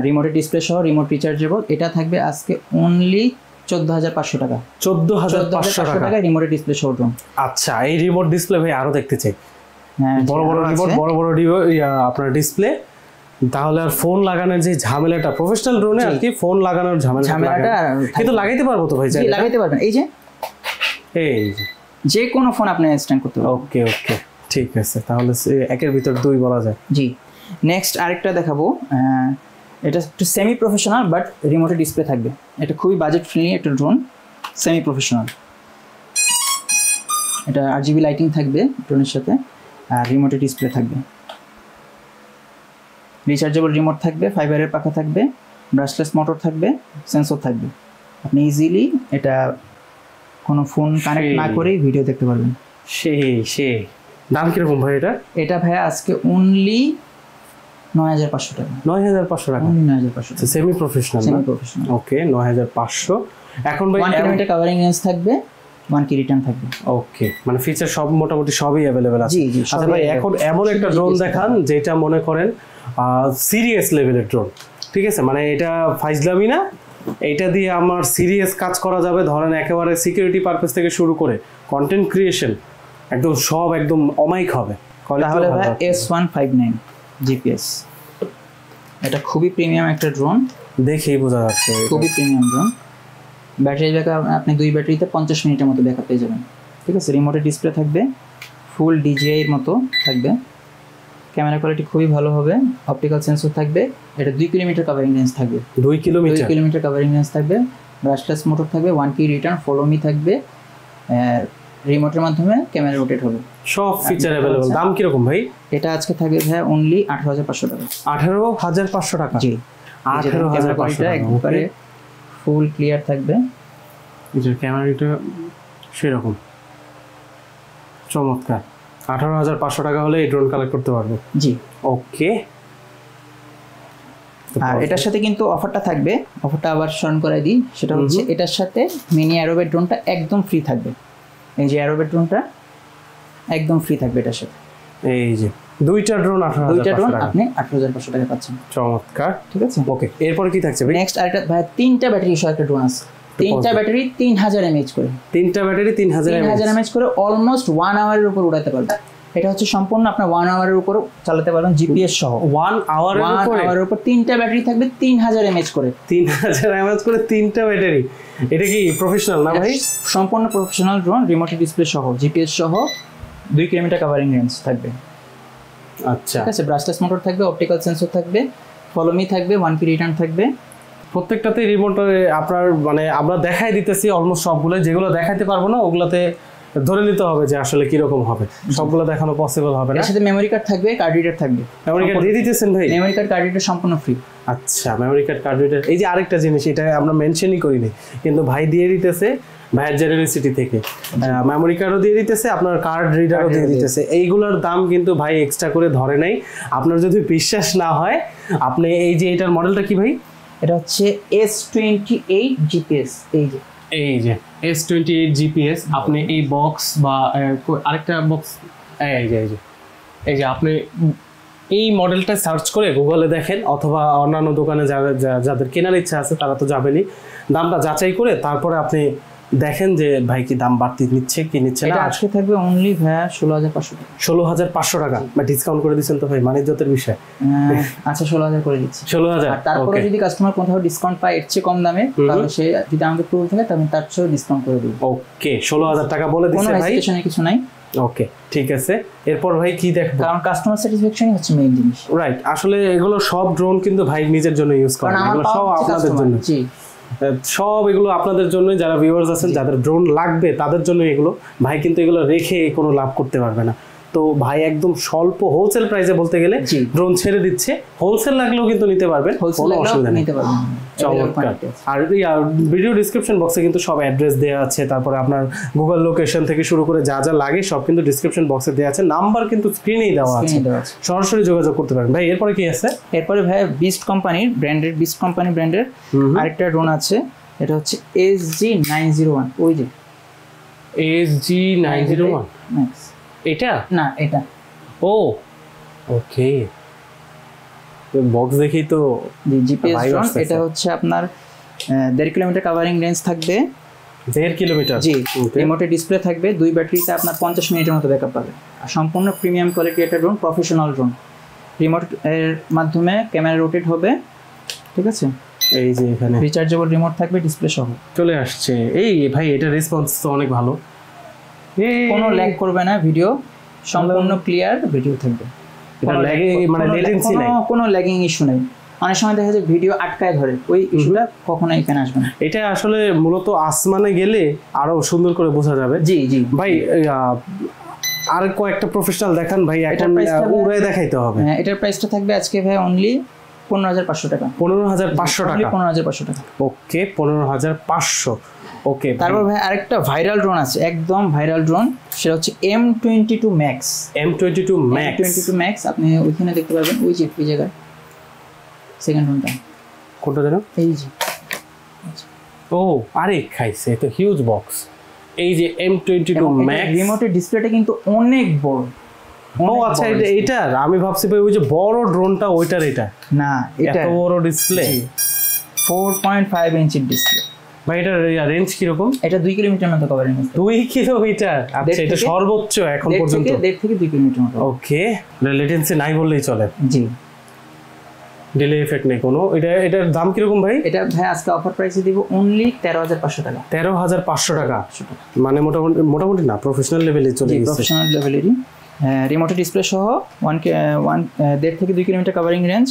রিমোটের ডিসপ্লে সহ, রিমোট রিচার্জেবল। এটা থাকবে আজকে অনলি 14500 টাকা। 14500 টাকা রিমোটের ডিসপ্লে সহ ড্রোন। আচ্ছা, এই রিমোট ডিসপ্লে ভাই আরো দেখতে চাই। হ্যাঁ, বড় বড় রিমোট, বড় বড় আপনার ডিসপ্লে, তাহলে আর ফোন লাগানোর যে ঝামেলাটা, প্রফেশনাল ড্রোনে আর কি ফোন লাগানোর ঝামেলাটা কিন্তু লাগাইতে পারবো তো ভাই? জি, লাগাইতে পারবেন। এই যে যে কোনো ফোন আপনি স্ট্যান্ড করতে পারবেন। ওকে ওকে, ঠিক আছে, তাহলে একের ভিতর দুই বলা যায়। জি, নেক্সট আরেকটা দেখাবো। এটা একটু সেমি প্রফেশনাল বাট রিমোটে ডিসপ্লে থাকবে। এটা খুবই বাজেট ফ্রেন্ডলি একটা ড্রোন, সেমি প্রফেশনাল। এটা RGB লাইটিং থাকবে ড্রোনের সাথে, আর রিমোটে ডিসপ্লে থাকবে, রিচার্জেবল রিমোট থাকবে, ফাইবারের পাখা থাকবে, ব্রাশলেস মোটর থাকবে, সেন্সর থাকবে। আপনি ইজিলি এটা কোনো ফোন কানেক্ট না করেই ভিডিও দেখতে পারবেন। সেই দাম কিরকম ভাই এটা? এটা ভাই আজকে অনলি 9500 টাকা। 9500 টাকা? 9500। Semi professional. ওকে, 9500। এখন ভাই 1 কিলোমিটার কভারিং রেঞ্জ থাকবে, 1 কি রিটার্ন থাকবে। ওকে, মানে ফিচার সব মোটামুটি সবই अवेलेबल আছে। জি জি। আচ্ছা ভাই, এখন এমন একটা ড্রোন দেখান যেটা মনে করেন সিরিয়াস লেভেলের ড্রোন। ঠিক আছে, মানে এটা ফাইজলামি না, এটা দিয়ে আমার সিরিয়াস কাজ করা যাবে। ধরেন একেবারে সিকিউরিটি পারপাস থেকে শুরু করে কন্টেন্ট ক্রিয়েশন একদম সব একদম অমাইক হবে। তাহলে ভাই S159 GPS, এটা খুবই প্রিমিয়াম একটা ড্রোন, দেখেই বোঝা যাচ্ছে খুবই প্রিমিয়াম ড্রোন। ব্যাটারি ব্যাকআপ আপনি 2 ব্যাটারিতে 50 মিনিটের মতো ব্যাকআপ পেয়ে যাবেন। ঠিক আছে, রিমোটের ডিসপ্লে থাকবে, ফুল DJI এর মতো থাকবে, ক্যামেরা কোয়ালিটি খুবই ভালো হবে, অপটিক্যাল সেন্সর থাকবে। এটা 2 কিলোমিটার কভারিং রেঞ্জ থাকবে। 2 কিলোমিটার কভারিং রেঞ্জ থাকবে, ব্রাশলেস মোটর থাকবে, 1 কি রিটার্ন, ফলো মি থাকবে, রিমোটের মাধ্যমে ক্যামেরা রোটেট হবে, সব ফিচার अवेलेबल। দাম কি রকম ভাই? এটা আজকে থাকবে ভাই অনলি 18500 টাকা। 18500 টাকা? জি 18500 টাকা একবারে ফুল ক্লিয়ার থাকবে। এই যে ক্যামেরাটা সেরকম চমৎকার। 18500 টাকা হলে এই ড্রোন কালেক্ট করতে পারবো। জি ওকে। আর এটার সাথে কিন্তু অফারটা থাকবে, অফারটা আবার স্মরণ করে দিই, সেটা হচ্ছে এটার সাথে মিনি অ্যারোবেট ড্রোনটা একদম ফ্রি থাকবে। এই যে অ্যারোবেট ড্রোনটা একদম ফ্রি থাকবে এটার সাথে। এই যে দুইটা ড্রোন 18500 টাকা, আপনি 18500 টাকা পাচ্ছেন। চমৎকার। ঠিক আছে, ওকে। এরপর কি থাকছে ভাই? নেক্সট আরেকটা ভাই 3টা ব্যাটারি সহ একটা ড্রোন আছে। 3টা ব্যাটারি 3000 mAh করে, 3টা ব্যাটারি 3000 mAh করে অলমোস্ট 1 আওয়ারের উপর উড়াতে পারবে। এটা হচ্ছে সম্পূর্ণ আপনার 1 আওয়ারের উপর চালাতে পারবেন জিপিএস সহ। 1 আওয়ারের উপর 3টা ব্যাটারি থাকবে 3000 mAh করে। 3000 mAh করে 3টা ব্যাটারি। এটা কি প্রফেশনাল না ভাই? সম্পূর্ণ প্রফেশনাল ড্রোন, রিমোট ডিসপ্লে সহ, জিপিএস সহ, 2 কিলোমিটার কভারিং রেঞ্জ থাকবে। আচ্ছা ঠিক আছে, ব্রাশলেস মোটর থাকবে, অপটিক্যাল সেন্সর থাকবে, ফলোমি থাকবে, 1 কি রিটার্ন থাকবে। প্রত্যেকটাতে রিমোট আপনার মানে আমরা দেখাই দিতেছি অলমোস্ট সবগুলো, যেগুলো দেখাইতে পারবো না ওগুলাতে ধরে নিতে হবে যে আসলে কি রকম হবে, সবগুলো দেখানো পসিবল হবে না। এর সাথে মেমরি কার্ড থাকবে, কার্ড রিডার থাকবে। মেমরি কার্ড দিয়ে দিতেছেন ভাই? মেমরি কার্ড, কার্ড রিডার সম্পূর্ণ ফ্রি। আচ্ছা, মেমরি কার্ড, কার্ড রিডার। এই যে আরেকটা জিনিস, এটা আমরা মেনশনই করিনি কিন্তু ভাই দিয়ে দিতেছে ভাইয়ের জেনারেসিটি থেকে। মেমরি কার্ডও দিয়ে দিতেছে, আপনার কার্ড রিডারও দিয়ে দিতেছে। এইগুলোর দাম কিন্তু ভাই এক্সট্রা করে ধরে নাই। আপনার যদি বিশ্বাস না হয়, আপনি এই যে এটার মডেলটা কি ভাই? এটা হচ্ছে S28 GPS। এই যে S28 GPS। আপনি এই বক্স বা আরেকটা বক্স, এই যে আপনি এই মডেলটা সার্চ করে গুগলে দেখেন, অথবা অন্যান্য দোকানে যাদের কেনার ইচ্ছা আছে তারা তো যাবেনই, দামটা যাচাই করে তারপরে আপনি দেখেন যে ভাই কি দাম বাড়তি নিচ্ছে কি নিচ্ছে না। আজকে থাকবে অনলি ভাই 16500 টাকা। 16500 টাকা বা ডিসকাউন্ট করে দিচ্ছেন তো ভাই, মানিজ্যতের বিষয়। আচ্ছা 16000 করে দিচ্ছি। 16000। আর তারপরে যদি কাস্টমার কোথাও ডিসকাউন্ট পায় এর চেয়ে কম দামে, তাহলে সে যদি আমাকে প্রুভ থাকে তাহলে তার চেয়েও ডিসকাউন্ট করে দেব। ওকে, 16000 টাকা বলে দিচ্ছে ভাই, কোনো হেজিটেশন কিছু নাই। ওকে ঠিক আছে। এরপর ভাই কি দেখবো? কারণ কাস্টমার স্যাটিসফ্যাকশনই হচ্ছে মেইন জিনিস। রাইট, আসলে এগুলো সব ড্রোন কিন্তু ভাই নিজের জন্য ইউজ করেন, এগুলো সব আপনাদের জন্য। জি, সব এগুলো আপনাদের জন্য, যারা ভিউয়ার্স আছেন যাদের ড্রোন লাগবে তাদের জন্য এগুলো। ভাই কিন্তু এগুলো রেখে কোনো লাভ করতে পারবে না। তো ভাই একদম স্বল্প হোলসেল প্রাইসে বলতে গেলে ড্রোন ছেড়ে দিচ্ছে। হোলসেল লাগলেও কিন্তু নিতে পারবেন, কোনো অসুবিধা নেই। চমৎকার। আর ভিডিও ডিসক্রিপশন বক্সে কিন্তু সব অ্যাড্রেস দেওয়া আছে, তারপরে আপনার গুগল লোকেশন থেকে শুরু করে যা যা লাগে সব কিন্তু ডিসক্রিপশন বক্সে দেওয়া আছে, নাম্বার কিন্তু স্ক্রিনেই দেওয়া আছে, সরাসরি যোগাযোগ করতে পারেন। ভাই এরপরে কি আছে? এরপরে ভাই বিস্ট কোম্পানির ব্র্যান্ডের আরেকটা ড্রোন আছে, এটা হচ্ছে SG901। ওই যে SG901 ম্যাক্স। এটা না, এটা ও ওকে, বক্স দেখি তো জিপিএস ড্রোন। এটা হচ্ছে আপনার 1.5 কিলোমিটার কভারিং রেঞ্জ থাকবে। 1.5 কিলোমিটার? জি। রিমোটে ডিসপ্লে থাকবে, 2 ব্যাটারিতে আপনার 50 মিনিটের মতো ব্যাকআপ পাবে। আর সম্পূর্ণ প্রিমিয়াম কোয়ালিটি একটা ড্রোন, প্রফেশনাল ড্রোন। রিমোট এর মাধ্যমে ক্যামেরা রোটেট হবে। ঠিক আছে, এই যে এখানে রিচার্জেবল রিমোট থাকবে ডিসপ্লে সহ। চলে আসছে। এই ভাই এটা রেসপন্স তো অনেক ভালো, কোনো ল্যাগ করবে না, ভিডিও সম্পূর্ণ ক্লিয়ার ভিডিও থাকবে। কোনো ল্যাগিং মানে লেটেন্সি নাই, কোনো ল্যাগিং ইস্যু নাই। অনেক সময় দেখা যায় ভিডিও আটকায় ধরে, ওই ইস্যুটা কখনোই এখানে আসবে না। এটা আসলে মূলত আসমানে গেলে আরো সুন্দর করে বোঝা যাবে। জি জি ভাই, আর কয়েকটা প্রফেশনাল দেখান ভাই, এখন উড়ায় দেখাইতে হবে। হ্যাঁ, এটার প্রাইসটা থাকবে আজকে ভাই অনলি 15500 টাকা। 15500 টাকা? 15500 টাকা। ওকে, 15500। ওকে। তারপর ভাই আরেকটা ভাইরাল ড্রোন আছে, একদম ভাইরাল ড্রোন, সেটা হচ্ছে M22 Max। M22 Max আপনি ওইখানে দেখতে পাবেন, ওই যে ওই জায়গায় সেকেন্ড ড্রোনটা। কোনটা জানো? এই যে, ও আরে খাইছে, এটা হিউজ বক্স। এই যে M22 Max, রিমোটের ডিসপ্লেটা কিন্তু অনেক বড়। ও আচ্ছা, এটার আমি ভাবছি ভাই ওই যে বড় ড্রোনটা ওইটার, এটা না, এটা এত বড় ডিসপ্লে, 4.5 ইঞ্চির ডিসপ্লে। ভাই এটার রেঞ্জ কি রকম? এটা 2 কিলোমিটার মতো কভারিং আছে। 2 কিলোমিটার? আচ্ছা, এটা সর্বোচ্চ এখন পর্যন্ত 1.5 থেকে 2 কিলোমিটার মতো। ওকে, লেটেন্সি নাই বললেই চলে। জি, ডিলে এফেক্ট নেই কোনো। এটার দাম কি রকম ভাই? এটা ভাই আজকে অফার প্রাইসে দিব অনলি 13500 টাকা। 13500 টাকা? মানে মোটামুটি না, প্রফেশনাল লেভেলে চলে গেছে। প্রফেশনাল লেভেলেরই। রিমোটের ডিসপ্লে সহ 1.5 থেকে 2 কিলোমিটার কভারিং রেঞ্জ,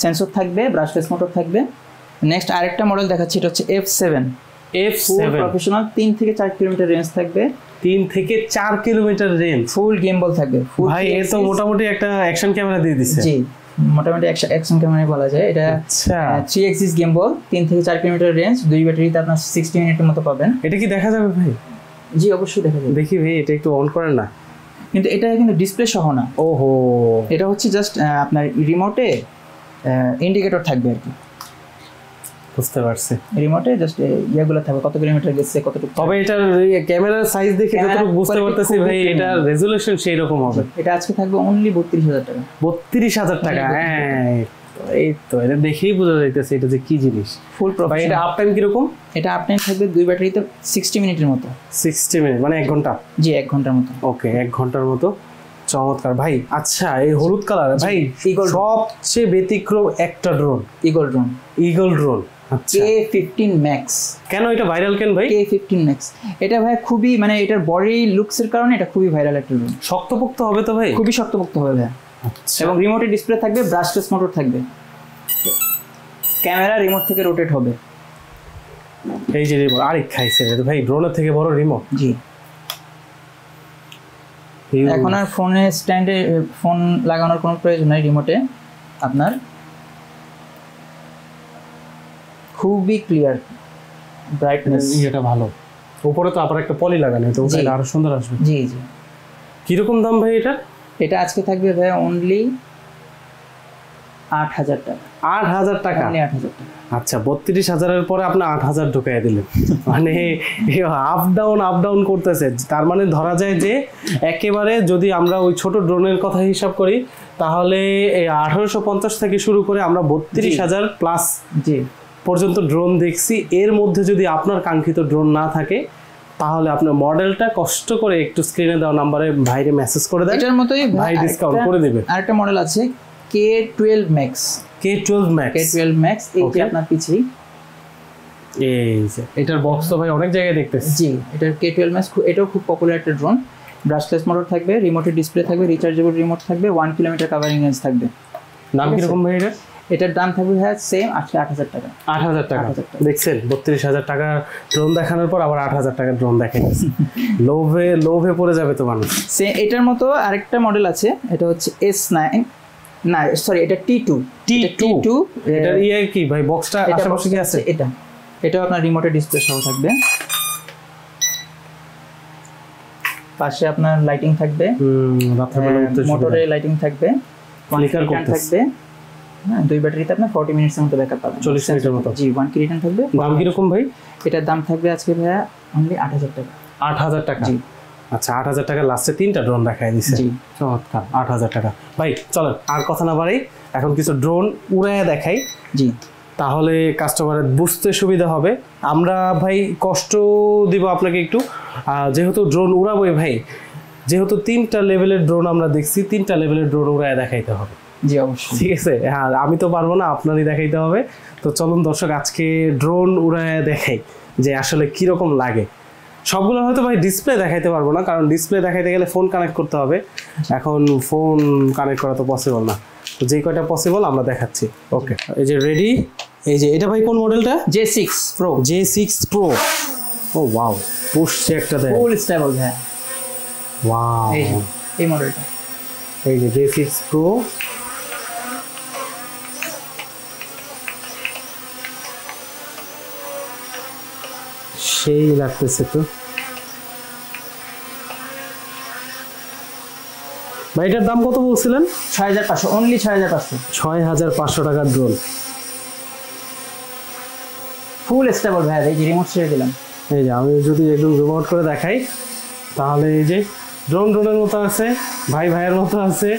সেন্সর থাকবে, ব্রাশলেস মোটর থাকবে। নেক্সট আরেকটা মডেল দেখাচ্ছি, এটা হচ্ছে F7 প্রফেশনাল। 3 থেকে 4 কিলোমিটার রেঞ্জ থাকবে, 3 থেকে 4 কিলোমিটার রেঞ্জ, ফুল গিম্বল থাকবে। ভাই এ তো মোটামুটি একটা অ্যাকশন ক্যামেরা দিয়ে দিছে। জি, মোটামুটি অ্যাকশন ক্যামেরা বলা যায় এটা। আচ্ছা, 3 এক্সিস গিম্বল, 3 থেকে 4 কিলোমিটার রেঞ্জ, 2 ব্যাটারিতে আপনার 60 মিনিটের মতো পাবেন। এটা কি দেখা যাবে ভাই? জি অবশ্যই দেখা যাবে। দেখি ভাই, এটা একটু অন করেন না। কিন্তু এটা কিন্তু ডিসপ্লে সহ না। ওহো, এটা হচ্ছে জাস্ট আপনার রিমোটে ইন্ডিকেটর থাকবে আর কি। বুঝতে পারছি, রিমোটে জাস্ট ইয়াগুলো থাকবে, কত কিলোমিটার গেছে, কতটুকু। তবে এটার ক্যামেরার সাইজ দেখে যতটুকু বুঝতে পারতেছি ভাই, এটা রেজোলিউশন সেই রকম হবে। এটা আজকে থাকবে অনলি 32,000 টাকা। 32,000 টাকা? হ্যাঁ, এই তো এটা দেখেই বোঝা যাইতেছে এটা যে কি জিনিস। ফুল প্রফেশনাল। এটা আপ টাইম কিরকম? এটা আপ টাইম থাকবে 2 ব্যাটারিতে 60 মিনিটের মতো। 60 মিনিট মানে 1 ঘন্টা? জি, 1 ঘন্টার মতো। ওকে, 1 ঘন্টার মতো। চমৎকার ভাই। আচ্ছা, এই হলুদ কালার ভাই সবচেয়ে ব্যতিক্রম একটা drone, eagle drone. Eagle drone. আচ্ছা, K15 Max। কেন এটা ভাইরাল কেন ভাই? K15 Max এটা ভাই খুবই মানে এটার বডি লুকসের কারণে এটা খুবই ভাইরাল একটা ড্রোন। শক্তপোক্ত হবে তো ভাই? খুবই শক্তপোক্ত হবে ভাই। আচ্ছা, এবং রিমোটে ডিসপ্লে থাকবে, ব্রাশলেস মোটর থাকবে, ক্যামেরা রিমোট থেকে রোটেট হবে। এই যে রিমোট আরেক খাইছে ভাই, ড্রোনের থেকে বড় রিমোট। জি, এখন আর ফোনে স্ট্যান্ডে ফোন লাগানোর কোনো প্রয়োজন নাই। রিমোটে আপনার খুবই ক্লিয়ার, ব্রাইটনেস এটা ভালো। উপরে তো আবার একটা পলি লাগানো, তো এটা আরো সুন্দর আসবে। জি জি। কিরকম দাম ভাই এটা? এটা আজকে থাকবে ভাই অনলি 8,000 টাকা। 8,000 টাকা? অনলি 8,000 টাকা। আচ্ছা, 32,000-এর পরে আপনি 8,000 ঢুকাই দিলেন। মানে আপ ডাউন করতেছে। তার মানে ধরা যায় যে একেবারে যদি আমরা ওই ছোট ড্রোনের কথা হিসাব করি, তাহলে 1850 থেকে শুরু করে আমরা 32,000 প্লাস জি পর্যন্ত ড্রোন দেখছি। এর মধ্যে যদি আপনার কাঙ্ক্ষিত ড্রোন না থাকে, তাহলে আপনার মডেলটা কষ্ট করে একটু স্ক্রিনে দেওয়া নাম্বারে ভাইরে মেসেজ করে দেন, এটার মতোই ভাই ডিসকাউন্ট করে দিবে। আরেকটা মডেল আছে K12 Max। K12 Max এই যে আপনার পিছে এই যে এটার বক্স তো ভাই অনেক জায়গায় দেখতেছি। জি, এটার K12 Max এটাও খুব পপুলার একটা ড্রোন। ব্রাশলেস মোটর থাকবে, রিমোটে ডিসপ্লে থাকবে, রিচার্জেবল রিমোট থাকবে, 1 কিলোমিটার কভারিং রেঞ্জ থাকবে। দাম কিরকম ভাই এটা? এটার দাম থাকবে হ্যাঁ সেম 8,000 টাকা। 8,000 টাকা? দেখছেন, 32,000 টাকা ড্রোন দেখানোর পর আবার 8,000 টাকা ড্রোন দেখাইছে। লোভে পড়ে যাবে তো মানুষ। এটার মতো আরেকটা মডেল আছে, এটা হচ্ছে S9, না সরি এটা T2। এটার কি ভাই, বক্সটা আশেপাশে কি আছে? এটাও আপনার রিমোটে ডিসপ্লে সহ থাকবে, পাশে আপনার লাইটিং থাকবে, মোটরে লাইটিং থাকবে, ফ্লিকার করতেছে। হ্যাঁ, 2 ব্যাটারিতে আপনার 40 মিনিটের মতো ব্যাকআপ পাবেন, 40 মিনিটের মতো। জি, 1 কিলোমিটার থাকবে। দাম কি রকম ভাই? এটার দাম থাকবে আজকে ভাইয়া অনলি 8,000 টাকা। 8,000 টাকা? জি। আচ্ছা, 8,000 টাকা লাস্টে 3টা ড্রোন দেখাই দিছে। জি, চমৎকার। 8,000 টাকা ভাই। চলেন আর কথা না বাড়াই, এখন কিছু ড্রোন উড়ায় দেখাই। জি, তাহলে কাস্টমারের বুঝতে সুবিধা হবে। আমরা ভাই কষ্ট দিব আপনাকে একটু, যেহেতু ড্রোন উড়াবোই ভাই, যেহেতু 3টা লেভেলের ড্রোন আমরা দেখছি, 3টা লেভেলের ড্রোন উড়ায় দেখাইতে হবে। জি অবশ্যই। ঠিক আছে, হ্যাঁ, আমি তো পারবো না, আপনারই দেখাইতে হবে। তো চলুন দর্শক, আজকে ড্রোন উড়ায় দেখাই যে আসলে কিরকম লাগে। সবগুলো হয়তো ভাই ডিসপ্লে দেখাইতে পারবো না, কারণ ডিসপ্লে দেখাইতে গেলে ফোন কানেক্ট করতে হবে। এখন ফোন কানেক্ট করা তো পসিবল না, তো যেই কয়টা পসিবল আমরা দেখাচ্ছি। ওকে, এই যে রেডি। এই যে এটা ভাই কোন মডেলটা? J6 Pro। J6 Pro। ও ওয়াও, পুশছে একটা দেয়, ফুল স্টেবল। হ্যাঁ, ওয়াও, এই মডেলটা। এই যে J6 Pro। সেই লাগতেছে তো ভাই। এটার দাম কত বলছিলেন? 6,500, অনলি 6,500। 6,500 টাকার ড্রোন, ফুল স্টেবল ভাই। এই যে রিমোট ছেড়ে দিলাম। এই যে আমি যদি একদম জুম আউট করে দেখাই, তাহলে এই যে ড্রোনের মতো আছে, ভাইয়ের মতো আছে,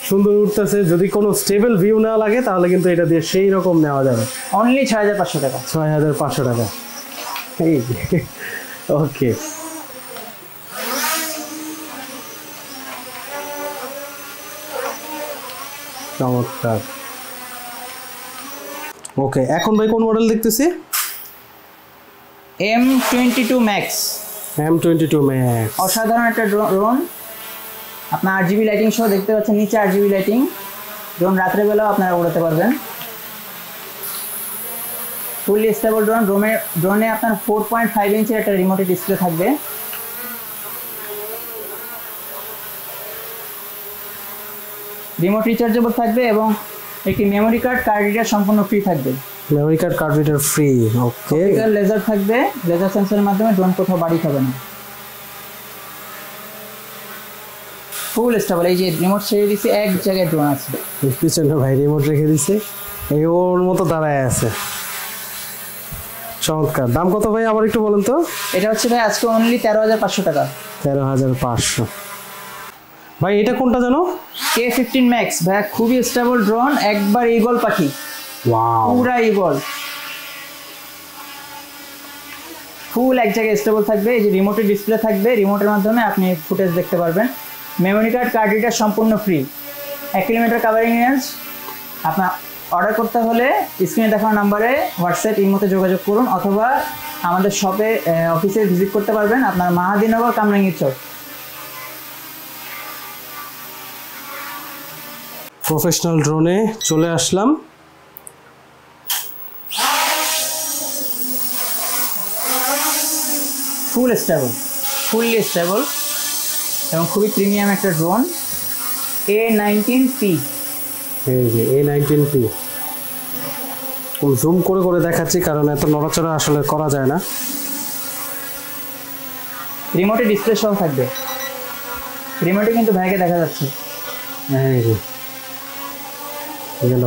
সুন্দর উঠতেছে। যদি কোনো স্টেবল ভিউ নেওয়া লাগে, তাহলে কিন্তু এটা দিয়ে সেই রকম নেওয়া যাবে। অনলি 6,500 টাকা। 6,500 টাকা। এই যে ওকে, চমৎকার। ওকে, এখন ভাই কোন মডেল দেখতেছি? M22 Max। M22 Max, অসাধারণ একটা ড্রোন। আপনার RGB লাইটিং সহ দেখতে পাচ্ছেন, নিচে RGB লাইটিং। ড্রোন রাত্রেবেলাও আপনারা উড়াতে পারবেন। ফুললি স্টেবল ড্রোনে আপনার 4.5 ইঞ্চের একটা রিমোটের ডিসপ্লে থাকবে। রিমোট রিচার্জেবল থাকবে এবং একটি মেমোরি কার্ড রিডার সম্পূর্ণ ফ্রি থাকবে। Memory card reader free. Okay, laser থাকবে, লেজার সেন্সরের মাধ্যমে ড্রোন কোথাও বাড়ি খাবে না। Full stable. এই যে রিমোট ছেড়ে দিছে, এক জায়গায় ড্রোন আছে, পিছনে ভাই রিমোট রেখে দিছে, এই ওর মতো দাঁড়ায় আছে। চমৎকার। দাম কত ভাই আবার একটু বলেন তো? এটা হচ্ছে ভাই আজকে অনলি 13,500 টাকা। 13,500। ভাই এটা কোনটা জানো? K15 Max ভাই, খুবই স্টেবল ড্রোন, একবার ঈগল পাখি। ওয়াও, পুরা ঈগল, ফুল এক জায়গায় স্টেবল থাকবে। এই যে রিমোটের ডিসপ্লে থাকবে, রিমোটের মাধ্যমে আপনি ফুটেজ দেখতে পারবেন। মেমোরি কার্ড রিডার সম্পূর্ণ ফ্রি। 1 kilometre covering range. আপনার অর্ডার করতে হলে স্ক্রিনে দেখানো নাম্বারে হোয়াটসঅ্যাপ ইমোতে যোগাযোগ করুন, অথবা আমাদের শপে অফিসে ভিজিট করতে পারবেন, আপনার মাহাদিনগর কামরাঙ্গীর চক। প্রফেশনাল ড্রোনে চলে আসলাম। ফুল স্টেবল, ফুললি স্টেবল এবং খুবই প্রিমিয়াম একটা ড্রোন। A19P। এই যে A19P। জুম করে করে দেখাচ্ছি কারণ এত নড়াচড়া আসলে করা যায় না। রিমোটে ডিসপ্লে সহ থাকবে, রিমোটে কিন্তু ভাইকে দেখা যাচ্ছে। এই যে গেল।